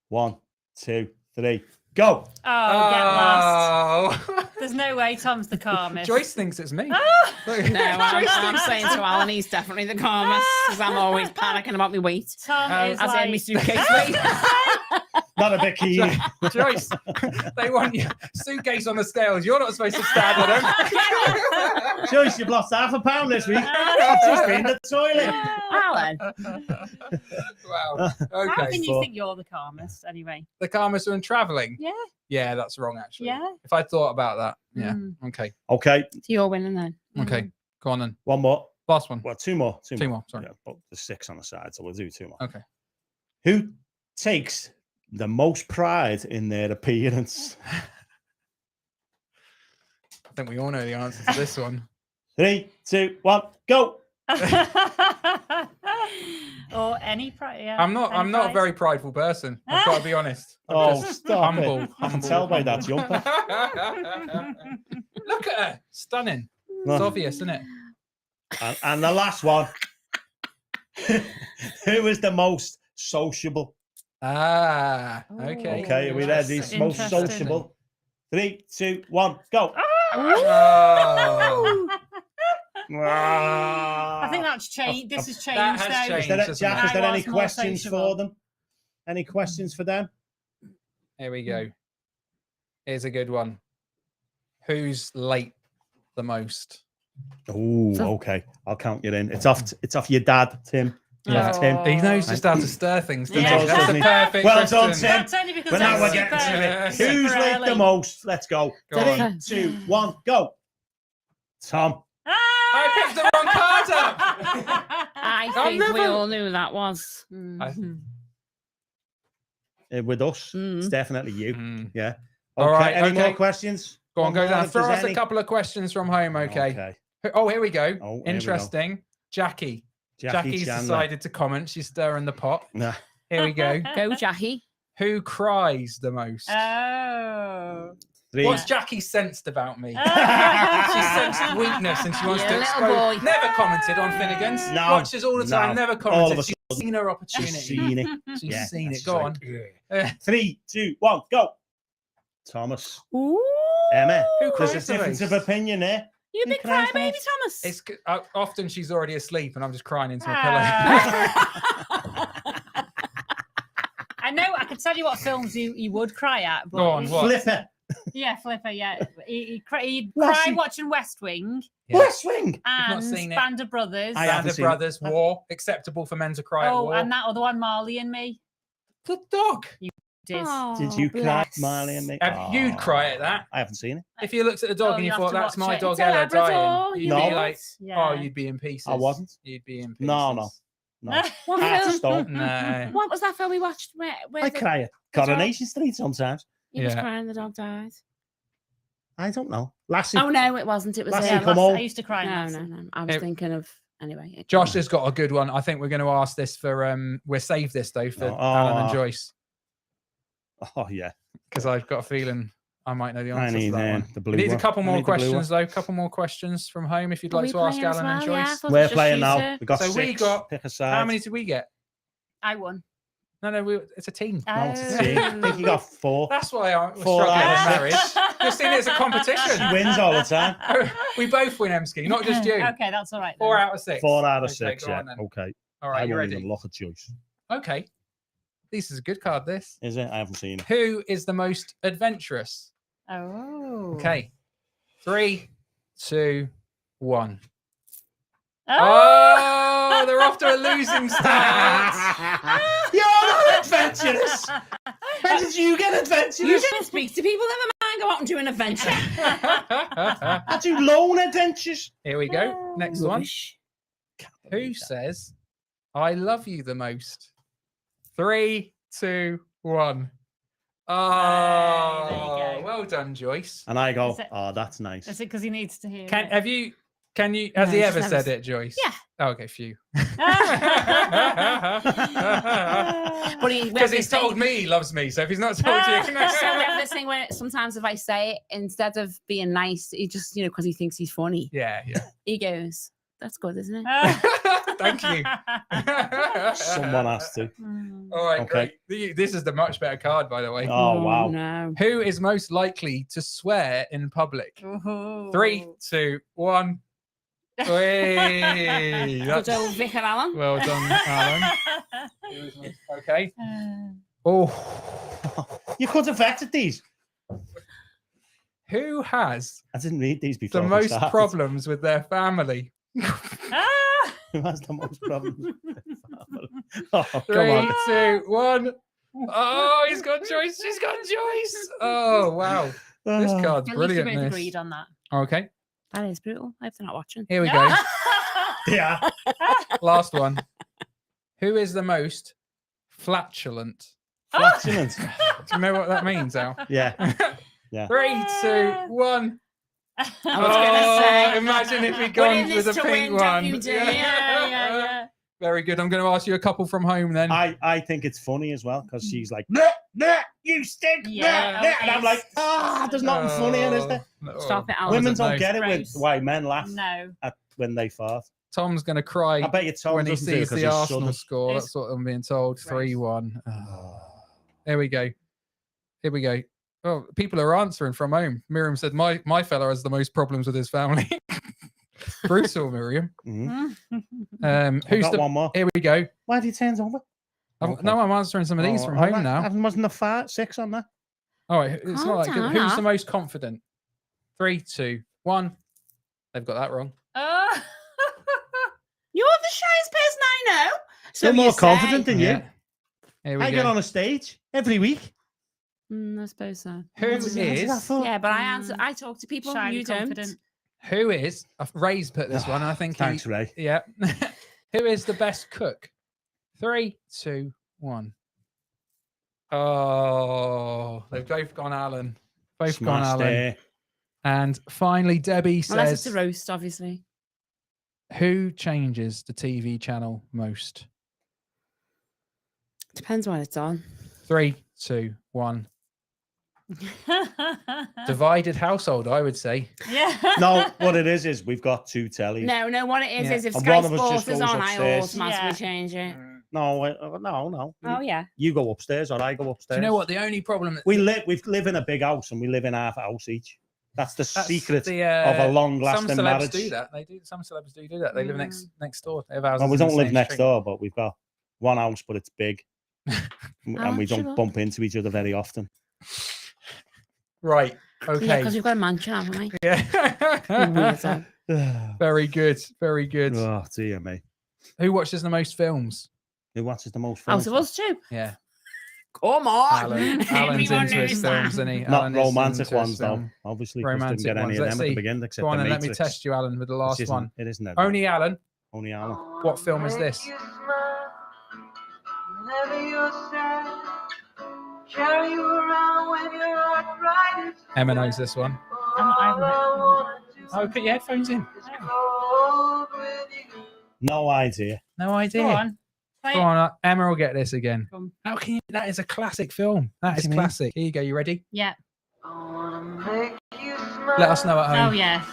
1, 2, 3, go. Oh, get lost. Oh. There's no way Tom's the calmest. Joyce thinks it's me. No, I'm saying to Alan, he's definitely the calmest because I'm always panicking about my weight. Tom is As like... in my suitcase weight. Not a bit keen. Joyce, they want you suitcase on the scales. You're not supposed to stand on them. Joyce, you've lost £0.5 pound this week. I've just been in the toilet. Alan. Wow. How Okay. can you think you're the calmest anyway? The calmest when traveling. Yeah. Yeah, that's wrong actually. Yeah. If I thought about that. Yeah. Mm. Okay. Okay. So you're winning then. Okay. Go on then. One more. Last one. Well, two more. Two more, sorry. Yeah, but there's 6 on the side, so we'll do 2 more. Okay. Who takes the most pride in their appearance? I think we all know the answer to this one. 3, 2, 1, go. Or any prize. Yeah, I'm not a very prideful person. I've got to be honest. I'm just stop humble. it. I can tell by that jumper. Look at her. Stunning. No. It's obvious, isn't it? And the last one. Who is the most sociable? Ah, okay. Okay, are we ready? Most Interesting. sociable. 3, 2, 1, go. Oh. I think that's changed. This has changed. That has though. changed. Is there, hasn't Jack, it? is there I any was more questions sociable. for them? Any questions for them? Here we go. Here's a good one. Who's late the most? Oh, okay. I'll count you in. It's off your dad, Tim. Yeah. Tim. He knows just how to stir things, doesn't Yeah. he? That's the Doesn't he? perfect Well done, question. Tim. That's only because But now I'm we're getting to it. super Who's late early. the most? Let's go. Go 3, 2, 1, go. Tom. I picked the wrong card up. I I've think we never- all knew that was. With us. Mm. It's definitely you. Mm. Yeah. All Okay. right, Any okay. more questions? Go on, One go more down. if Throw there's us a any. couple of questions from home, okay? Okay. Oh, here we go. Oh, here we go. Interesting. Jackie. Jackie's Chandler. decided to comment. She's stirring the pot. Nah. Here we go. Go, Jackie. Who cries the most? Oh. 3. What's Jackie sensed about me? She Oh. sensed weakness and she wants You to little expose. boy. Never commented on Finnegan's. No, Watches all the time. no. Never All of commented. a She's sudden. seen her opportunity. She's seen it. She's Yeah, seen that's it. Go on. right. 3, 2, 1, go. Thomas. Ooh. Emma. Who There's a cries the difference of most? opinion there. You Who big cries crybaby, the most? Thomas. It's often she's already asleep and I'm just crying into a I know. I could tell you what films he would cry at. But Go on, what? Flipper. Yeah, Flipper. Yeah, he'd cry Lassie. watching West Wing Yeah. West Wing. not and seen it. Band of Brothers. I Band haven't of seen it. Brothers, War, acceptable for men to cry at Oh, war. and that other one, Marley and Me. Good dog. Did. Did you cry, bless. Marley and me? You'd cry at that. I haven't seen it. If you looked at the dog Oh, and you you have thought, to that's watch my it. dog It's a Ella Labrador, dying, you'd you be know. like, Yeah. oh, you'd be in pieces. I wasn't. You'd be in pieces. No. What Heart of film? Stone. No. What was that film we watched where I the, cry at Coronation Street sometimes. he was Yeah. crying the dog died? I don't know. Lassie. Oh, no, it wasn't. It was... Lassie, Yeah, come last- on. I used to cry. in No, Lassie. no. I was Hey. thinking of... Anyway. Josh has got a good one. I think we're going to ask this for, we'll save this though for Alan and Joyce, Oh, yeah. because I've got a feeling I might know the I answer need to that one. the blue We need a one. couple I more need the blue questions one. though. Couple more questions from home if you'd Are like we to ask playing as Alan and well? Yeah, I Joyce. thought it We're was just playing you now. two. We've got So 6. we got- Pick a side. How many did we get? I won. No, it's a team. No, it's a team. I think you got 4. That's why I'm 4 struggling out with of marriage. 6. You're seeing it as a She competition. wins all the time. We both win, Emski, not just you. Okay, that's all right. then. 4 out of 6. 4 out of Okay, 6, go yeah. on then. Okay. All I right, you won't ready? even look at Joyce. Okay. This is a good card, this. Is it? I haven't seen it. Who is the most adventurous? Oh. Okay. 3, 2, 1. Oh. Oh, they're off to a losing start. You're not adventurous. When did you get You adventurous? don't speak to people, never mind, go out and do an adventure. I do lone adventures. Here we go. Next one. Rubbish. Who says, I love you the most? 3, 2, 1. Oh, there you go. well done, Joyce. And I go, Is it- oh, that's nice. Is it because he needs to hear? Can it? have you? Has No, he she's ever never said it, Joyce? Yeah. Oh, okay, phew. But he, Because he's told me he loves me, so if he's not told you, So we have this thing where sometimes if I say it, instead of being nice, he just, because he thinks he's funny, yeah. he goes, that's good, isn't it? Thank you. Someone has to. All right, Okay. great. This is the much better card, by the way. Oh, wow. No. Who is most likely to swear in public? 3, 2, 1. Hey, Good that's old Vicar Allen. well done, Alan. Okay. Oh, You could have vetted these. who has I didn't read these before. the we most started. problems with their family? Who has the most problems? with their family? Oh, come 3, on. 2, 1. Oh, he's got Joyce. She's got Joyce. Oh, wow. This Oh. card's At least you brilliant. both This. agreed on that. Okay, That is brutal. I hope they're not watching. here we go. Yeah. Last one. Who is the most flatulent? Flatulence. Do you know what that means, Al? Yeah. Yeah. 3, 2, 1. I was gonna say. Imagine if he Put gone in with this a to pink win, don't one. you do? Yeah. Very good. I'm going to ask you a couple from home then. I think it's funny as well because she's like, nah, you stink, Yeah, nah. And I'm like, there's nothing funny in, is there? Stop it, Alan. Women doesn't don't know. get it with Gross. why men laugh No. when they fart. Tom's going to cry I bet you Tom when he doesn't do it sees 'cause the he's Arsenal southern. score. It's That's what I'm being told. gross. 3-1. Here we go. Here we go. Oh, people are answering from home. Miriam said, my fella has the most problems with his family. Brutal, Miriam. I've Who's got the one more. Here we go. Why have you turned over? No, I'm answering some of these from home now. Wasn't the fart 6 on that? All right, it's Calm not like down, who's Al. the most confident? 3, 2, 1. They've got that wrong. Oh. You're the shyest person I know. So Still more you say. confident than Yeah. you. Here we I go. get on a stage every week. I suppose so. Who is? Yeah, but I answer. I talk to people. Shyly You don't. confident. Who is? Ray's put this one. And I think. Thanks, Ray. Yeah. Who is the best cook? 3, 2, 1. Oh, they've both gone Alan. Both gone Smashed Alan. it. And finally, Debbie Unless it's says, a roast, obviously. "Who changes the TV channel most?" Depends what it's on. 3, 2, 1. Divided household, I would say. Yeah. No, what it is we've got 2 tellies. No. What it is if And Sky one of us just Sports is goes on, I upstairs. automatically change it. No. Oh yeah. You go upstairs or I go Do upstairs. you know what? The only problem We live in a big house and we live in half a house each. That's the secret of a some long-lasting celebs marriage. do that. They do. Some celebs do that. They live next door. They have houses Well, we in the don't live same next street. door, but we've got one house, but it's big, and we don't sure. bump into each other very often. Right. Yeah, Okay. because we've got a mansion, haven't we? Yeah. Weirdo. Very good. Very good. Oh dear me. Who watches the most films? Who watches the most Oh, films? so us too. Yeah. Come on. Alan's Everyone into his knows that. films, isn't he? Not Alan is romantic into his ones, though. film. Obviously, 'cause Romantic didn't get any ones. of Let's them at the see. beginning, except Go on the and let me Matrix. test you, Alan, with the last This isn't- one. It isn't. it? Only Alan. Only Alan. What film is this? Emma knows this one. Oh, put your headphones in. No idea. No idea. Go on. Play Go it. on, Emma will get this again. Go on. How can you? That is a classic film. That is do you mean? classic. Here you go. You ready? Yeah. Let us know at home. Oh yeah.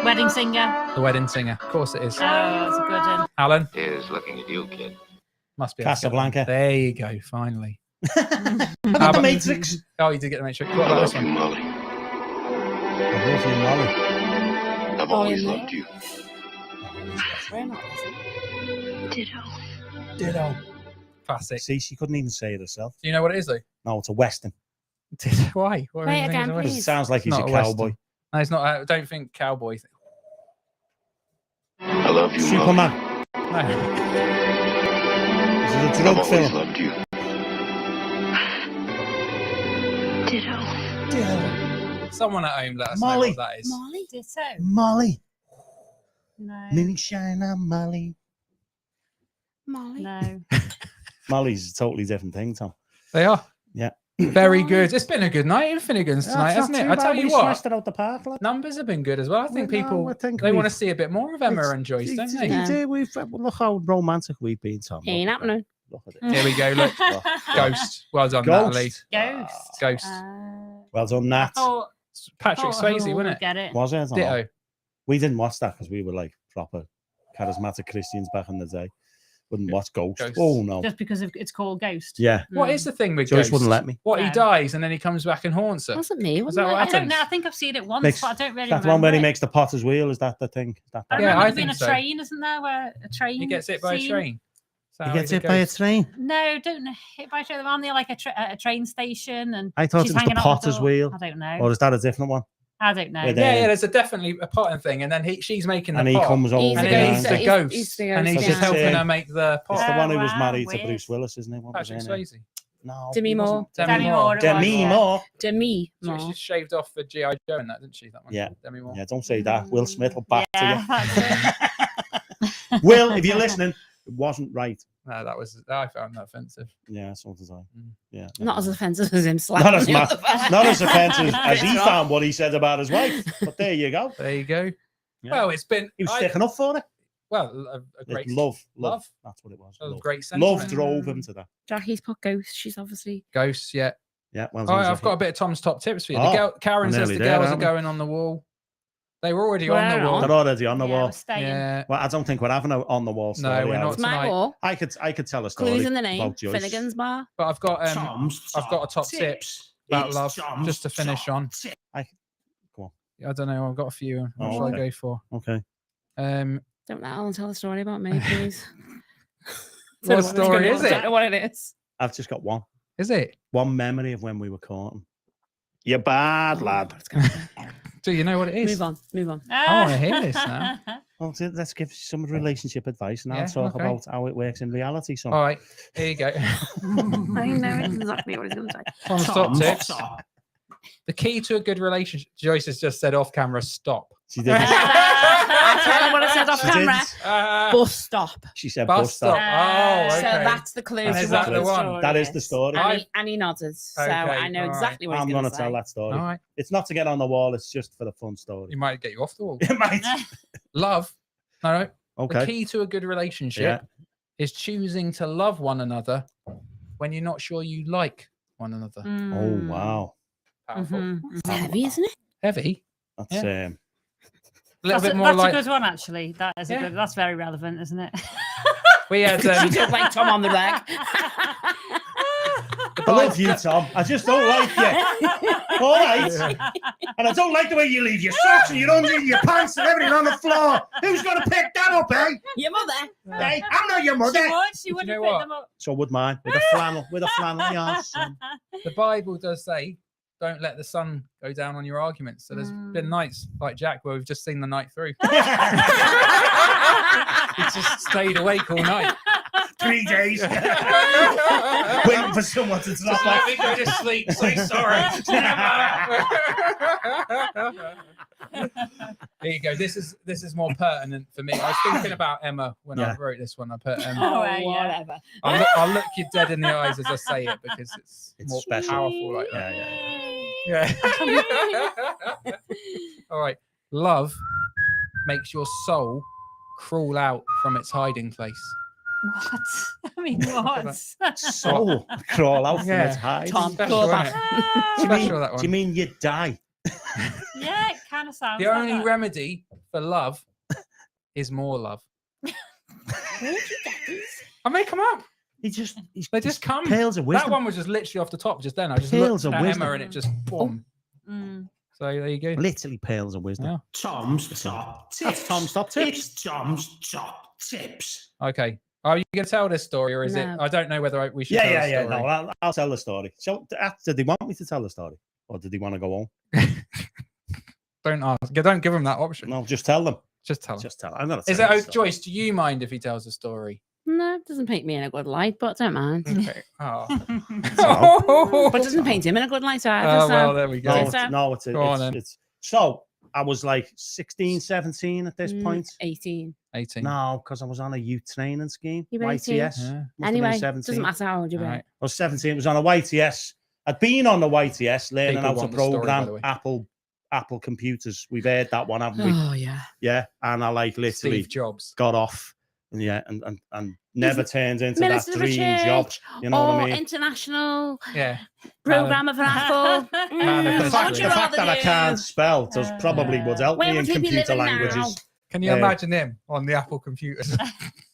Wedding singer. The Wedding Singer. Of course it is. Oh, that's a good one. Alan. Here's looking at you, kid. Must be Casablanca. There you go. Finally. I How got the about- Matrix. Oh, you did get the Matrix. What I about love this you, one? Molly. I love you, Molly. I've always loved you. Ditto. Classic. See, she couldn't even say it herself. Do you know what it is though? No, it's a western. Why? What Play do you it think again, it's a It Western? please. sounds like he's Not a a Western. cowboy. No, it's not. I don't think cowboy. I love you, Molly. Superman. No. Is it a I've drug always film? loved you. Someone at home let us Molly. know what that is. Molly? Ditto. Molly. No. Moonshine on Molly. Molly. No. Molly's a totally different thing, Tom. They are. Yeah. Very good. It's been a good night in Finnegan's tonight, That's hasn't not it? too I bad. tell you We what, smashed it out the park. Like. numbers have been good as well. I think Well, no, people I think they want to we've- see a bit more of Emma It's- and Joyce, don't they? Yeah. Look how romantic we've been, Tom. Ain't Look at happening. that. Look at it. Here we go. Look, Ghost. Well done, Natalie. Ghost. Ghost. Ghost. Well done, Nat. Oh, Patrick Swayze, wasn't it? Get it. Was it? I don't know. Ditto. We didn't watch that because we were like proper charismatic Christians back in the day. Wouldn't watch Ghost. Ghost. Oh no. Just because it's called Ghost. Yeah. What is the thing with Joyce Ghost? wouldn't let me. What, he No. dies and then he comes back and haunts her? Wasn't me. Is Wasn't that what I don't happens? know. I think I've seen it once, Makes- but I don't really That's the remember one where he it. makes the potter's wheel. Is that the thing? Is that I the Yeah, remember I there being think a so. train, isn't there? Where a train. He gets hit by a scene? train. So He he's gets hit by a ghost. train. No, don't know. Hit by a train. They're on there like a train station, and I thought she's it was the hanging out potter's door. wheel. I don't know. Or is that a different one? I don't know. Where they- Yeah, there's definitely a potting thing, and then she's making the And he pot. comes over. He's and the then ghost. he's the He's- ghost, he's the and he's ghost, just yeah. helping her make the It's pot. the one who Oh, was wow, married to weird. Bruce Willis, isn't it? What was Patrick his name? Swayze. No. Demi he wasn't. Moore. Demi Moore. it was, Demi yeah. Moore. Demi She Moore. shaved off for G.I. Joe and that, didn't she? That one. Yeah. Demi Moore. Yeah, don't say that. Will Smith will back Yeah, to that's it. you. Will, if you're listening, It wasn't right. No, I found that offensive. Yeah, so did I. Yeah. Not as offensive as him slapping Not as the much, other not as offensive as he It's not. found what he said about his wife. But there you go. There you go. Yeah. Well, it's been. He was sticking up for it. Well, a great Love. love. That's what it was. That was Love. great sentiment. Love drove him to that. Jackie's put Ghost. She's obviously Ghosts, yeah. Yeah. Well, All right, I've got a bit of Tom's top tips for you. Oh, Karen we're says nearly the there, girls are aren't we? going on the wall. They were already We're on the wall. They're already on the wall. We're staying. Yeah. Well, I don't think we're having a on the wall story. No, we're not it's my tonight. wall. I could tell a story Clues in the name. about Joyce. Finnegan's bar. But I've got Tom's I've got a top tip about It's love Tom's just to finish top on. tip. Go on. I don't know. I've got a few. What shall okay. I go for? Okay. Um, Don't let Alan tell a story about me, please. What story is I it? don't know what it is. I've just got one. Is it? One memory of when we were courting. You bad lad. Do you know what it is? Move on. Move on. I want to hear this now. Well, let's give some relationship advice and I'll Yeah, talk okay. about how it works in reality. So All right, here you go. I know exactly what he's going to say. Tom's top tips. The key to a good relationship. Joyce has just said off camera, stop. she did. I tell you what I said off She camera. didn't. Bus stop. She said Bus bus stop. stop. Oh, okay. So that's the clue. That's to Is what that the one? story That is the story. And he nodded. So Okay, I know all right. exactly what I'm he's going going to to say. tell that story. All right. It's not to get on the wall. It's just for the fun story. It might get you off the wall. It might. Love. No. The Okay. key to a good relationship is choosing to love one another when you're not sure you like one another. Oh, wow. Powerful. It's heavy, isn't it? Heavy. That's A little bit more That's like a good one, actually. That is Yeah. a good. That's very relevant, isn't it? we had. She took like Tom on the rag. I love you, Tom. I just don't like you. All right. And I don't like the way you leave your socks and your undies and your pants and everything on the floor. Who's going to pick that up, eh? Your mother. Hey, I'm not your mother. She would you have know picked what? them up. So would mine. With a flannel yards. The Bible does say, "Don't let the sun go down on your arguments." So there's been nights like Jack where we've just seen the night through. He's just stayed awake all night. 3 days. Waiting for someone to drop Let off. me go to sleep. Say sorry. There you go. This is more pertinent for me. I was thinking about Emma when I wrote this one. I put Oh, whatever. I'll look you dead in the eyes as I say it because it's more special. powerful like that. Yeah. All right. Love makes your soul crawl out from its hiding place. What? I mean, what? Soul crawl out from Yeah. its hide. Tom, Special, go isn't back. it? Do you mean, Special, that do one. you mean you die? Yeah, it kind of sounds The like only that. remedy for love is more love. Where did you get these? I make them up. They just come. Pearls of wisdom. That one was just literally off the top just then. I just Pearls looked of at wisdom. Emma and it just boom. So there you go. Literally pearls of wisdom. Yeah. Tom's top tips. That's Tom's top tips. It's Tom's top tips. Okay. Are you going to tell this story or is it? No. I don't know whether we should tell the story. No, I'll tell the story. So, did they want me to tell the story, or did they want to go on? Don't ask. Don't give them that option. No, just tell them. Just tell them. Just tell. I'm gonna. Is tell it the story. Joyce? Do you mind if he tells a story? No, it doesn't paint me in a good light, but don't mind. Okay. Oh. But it doesn't paint him in a good light either. Oh, so. well, there we go. No, it's Go on, then. it's so I was like 16, 17 at this point. 18. 18. No, because I was on a youth training scheme. You were YTS. 18? Yeah. Must have been Anyway, 17. doesn't matter how old you All were. right. I was 17. It was on a YTS. I'd been on the YTS learning People how to want the story, by the program way. Apple computers. We've heard that one, haven't we? Oh, yeah. Yeah. And I like literally Steve Jobs. got off. And never turned into that Minister of a dream church, job. You know what I mean? International Yeah. program of an apple. Man of The history. fact, What would you the fact rather that I do? can't spell does probably would help Where me in would he be computer living now? languages. Can you imagine him on the Apple computers?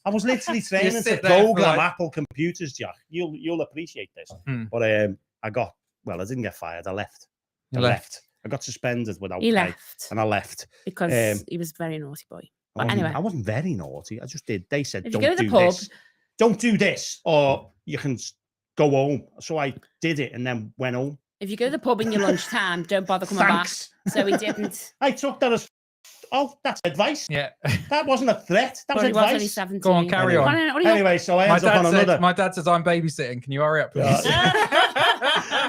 I was literally training to sit there for program like- Apple computers, Jack. You'll appreciate this. Hmm. But I didn't get fired. I left. You I left. left. I got suspended without He pay, left and I left. because he was a very naughty boy. But anyway, I wasn't very naughty. I just did. They said, If you "Don't go to the do pub- this. Don't do this, or you can go home." So I did it, and then went home. if you go to the pub in your lunchtime, don't bother coming Thanks. back. So he didn't. I took that as, that's advice. Yeah. That wasn't a threat. That was Well, he was only advice. 17. Go on, carry on. What are you- Anyway, so I ended up on another. My dad says I'm babysitting. Can you hurry up, please?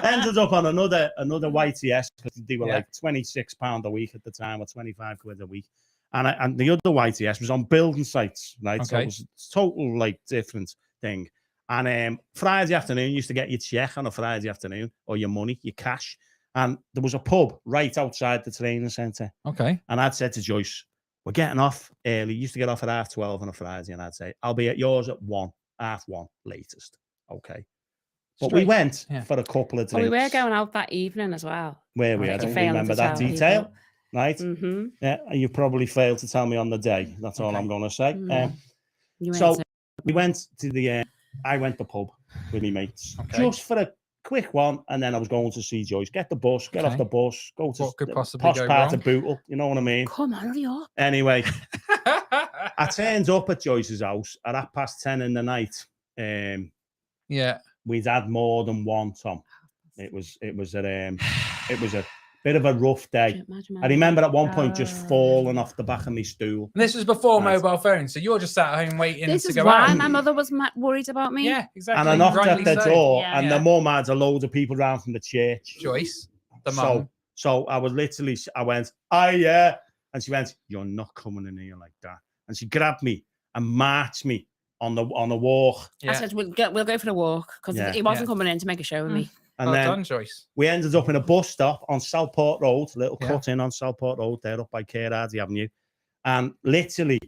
Ended up on another YTS because they were Yeah. like £26 a week at the time, or 25 quid a week. And the other YTS was on building sites, right? So Okay. it was a total like different thing. And Friday afternoon, you used to get your check on a Friday afternoon, or your money, your cash. And there was a pub right outside the training centre. Okay. And I'd said to Joyce, we're getting off early. Used to get off at 12:30 on a Friday. And I'd say, I'll be at yours at 1:30 latest. Okay. But we went for a couple of drinks. Well, we were going out that evening as well. Where we? I don't remember that detail. Right? Mm-hmm. Yeah, and you probably failed to tell me on the day. That's all I'm going to say. So we went to the. I went to the pub with my mates just for a quick one, and then I was going to see Joyce. Get the bus, get off the bus, go to what could the possibly posh go part wrong? of Bootle. You know what I mean? Come on, hurry up. Anyway, I turned up at Joyce's house at 10:30 in the night. Yeah, we'd had more than one, Tom. It was a bit of a rough day. I remember at one point just falling off the back of my stool. And this was before mobile phones, so you're just sat at home waiting This to is go why out. my mother was worried about me. Yeah, exactly. And I knocked Rightly at the so. door, and the mum had a load of people round from the church. Joyce, the mum. So I was literally, I went, oh yeah, and she went, you're not coming in here like that. And she grabbed me and marched me on a walk. I said we'll go for a walk because he wasn't coming in to make a show with me. And well then done, Joyce. we ended up in a bus stop on Southport Road, little cut in on Southport Road there up by Kerhardy Avenue. And literally,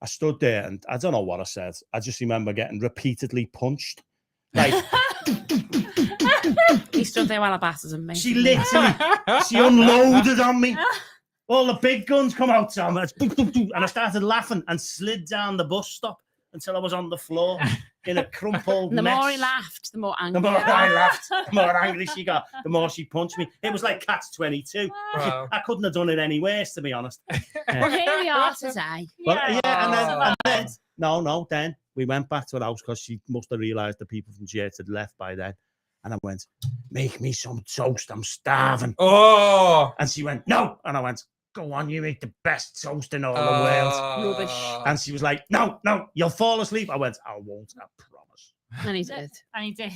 I stood there and I don't know what I said. I just remember getting repeatedly punched. Like, He stood there while I battered him. she literally, she unloaded on me. All the big guns come out, Tom. And I started laughing and slid down the bus stop until I was on the floor in a crumpled The mess. more he laughed, the more angry. The more I laughed, the more angry she got, the more she punched me. It was like Catch-22. Wow. I couldn't have done it any worse, to be honest. Well, here we are today. But and then then we went back to her house because she must have realised the people from church had left by then. And I went, make me some toast, I'm starving. Oh! And she went, no. And I went, go on, you make the best toast in all the world. Rubbish. And she was like, no, you'll fall asleep. I went, I won't, I promise. And he did. And he did.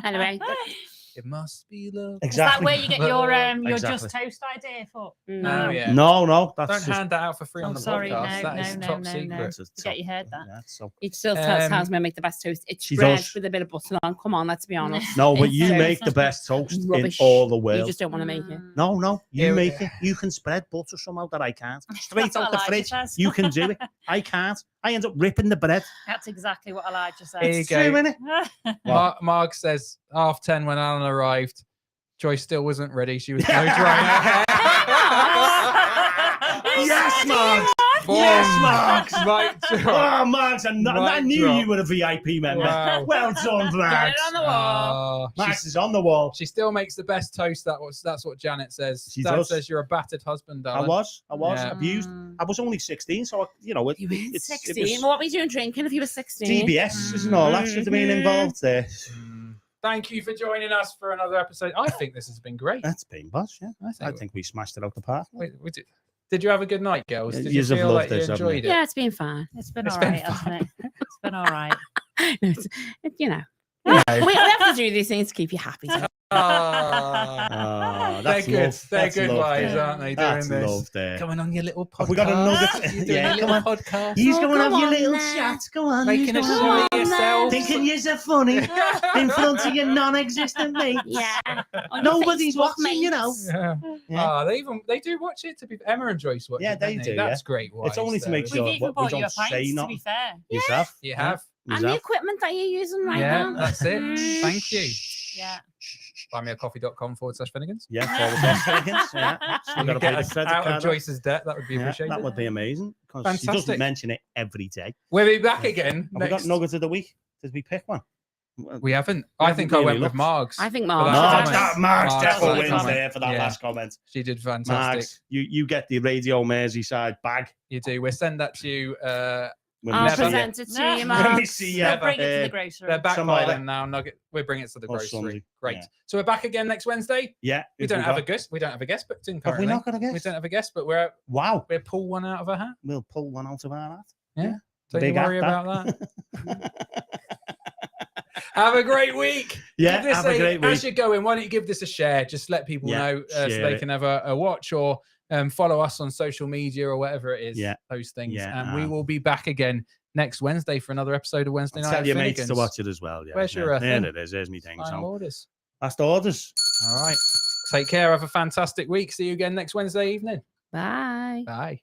Anyway, it must be love. Is that where you get your Exactly. Just Toast idea for? No, yeah. No, that's Don't just... hand that out for free on the sorry, podcast. no, That is no, top no, secret. no. It's a Forget you heard that. Yeah, so... he still tells me I make the best toast. It's She bread does. with a bit of butter on. Come on, let's be honest. No, but It's you toast. make the best toast Rubbish. in all the world. You just don't want to make it. No, you Yeah, make it. You can spread butter somehow that I can't. Straight That's out what the Elijah fridge. says. You can do it. I can't. I end up ripping the bread. That's exactly what Elijah said. Here you It's go. true, innit? Mark says 10:30 when Alan arrived. Joyce still wasn't ready. She was blow drying. Yes, Mark. Boom. Yes, Mark. Right, Oh, Mark's I Right knew drop. you were a VIP member. Wow. Well done, Get Mark. it on the wall. Max is on the wall. She still makes the best toast. That's what Janet says. She Dad does. says you're a battered husband, Alan. I was Yeah. abused. I was only 16, so You were it's 16. What were you doing drinking if you were 16? DBS and all that should have been involved there. Thank you for joining us for another episode. I think this has been great. That's been boss, yeah. I think we smashed it out the park. We did you have a good night, girls? Did you Yous have feel loved like you this, haven't enjoyed it? Yeah, it's been fine. It's been It's all been right, hasn't it? It's been all right. You know. We have to do these things to keep you happy. They're That's good. love. They're That's good love vibes, there. aren't they? That's doing this. love there. Coming on your little podcast. Have we got a nugget? You're doing Yeah, a come little on. podcast. He's going to have come your on little then. chat. Go on. Making a he's show going of on. yourself. Thinking you're funny in front of your non-existent mates. Yeah. On your Nobody's Facebook watching, you know. mates. Yeah. Yeah. They do watch it. To be Emma and Joyce watch Yeah, it. they don't do, That's yeah. great. It's only to make We've sure We've even we bought you a don't say pint, to nothing. be fair. You have? You have. You And the have? equipment that you're using right Yeah, now. that's it. Thank you. Yeah. buymeacoffee.com/Finnegans. Yeah, Finnegans. Yeah. Still And got to you pay get the us credit out card. of Joyce's debt. That would be Yeah, appreciated. that would be amazing. Because she Fantastic. doesn't mention it every day. We'll be back again. Have we got Next. nuggets of the week? Did we pick one? We haven't. We I haven't think I really went with looked. Margs. I think for Margs. that Margs, comment. Margs Margs definitely for the wins comment. there for that Yeah. last comment. She did fantastic. Margs, you get the Radio Merseyside bag. You do. We'll send that to you. When I'll we see present you. it to you, When we Mark. see you. We'll bring it to the uh, grocery. They're back Tomorrow. by then now. Nugget. We'll bring it to the Or grocery. Sunday. Great. Yeah. So we're back again next Wednesday. Yeah. We if don't have a got- guest. We don't have a guest booked in Have currently. we not got a We guest? don't have a guest, but we'll Wow. pull one out of a hat. We'll pull one out of our hat. Yeah. Don't Big you worry hat, about that. Have a great week. Yeah, Give this have a great week. As you're going, why don't you give this a share? Just let people Yeah, know so share they it. can have a watch or Follow us on social media or whatever it is. Yeah. Those things. Yeah, And we will be back again next Wednesday for another episode of Wednesday Night. Tell your mates to Finnegan's. watch it as well. Yeah. Where's your yeah. thing? There it is. There's me thing. Final So orders. that's the orders. All right. Take care. Have a fantastic week. See you again next Wednesday evening. Bye. Bye.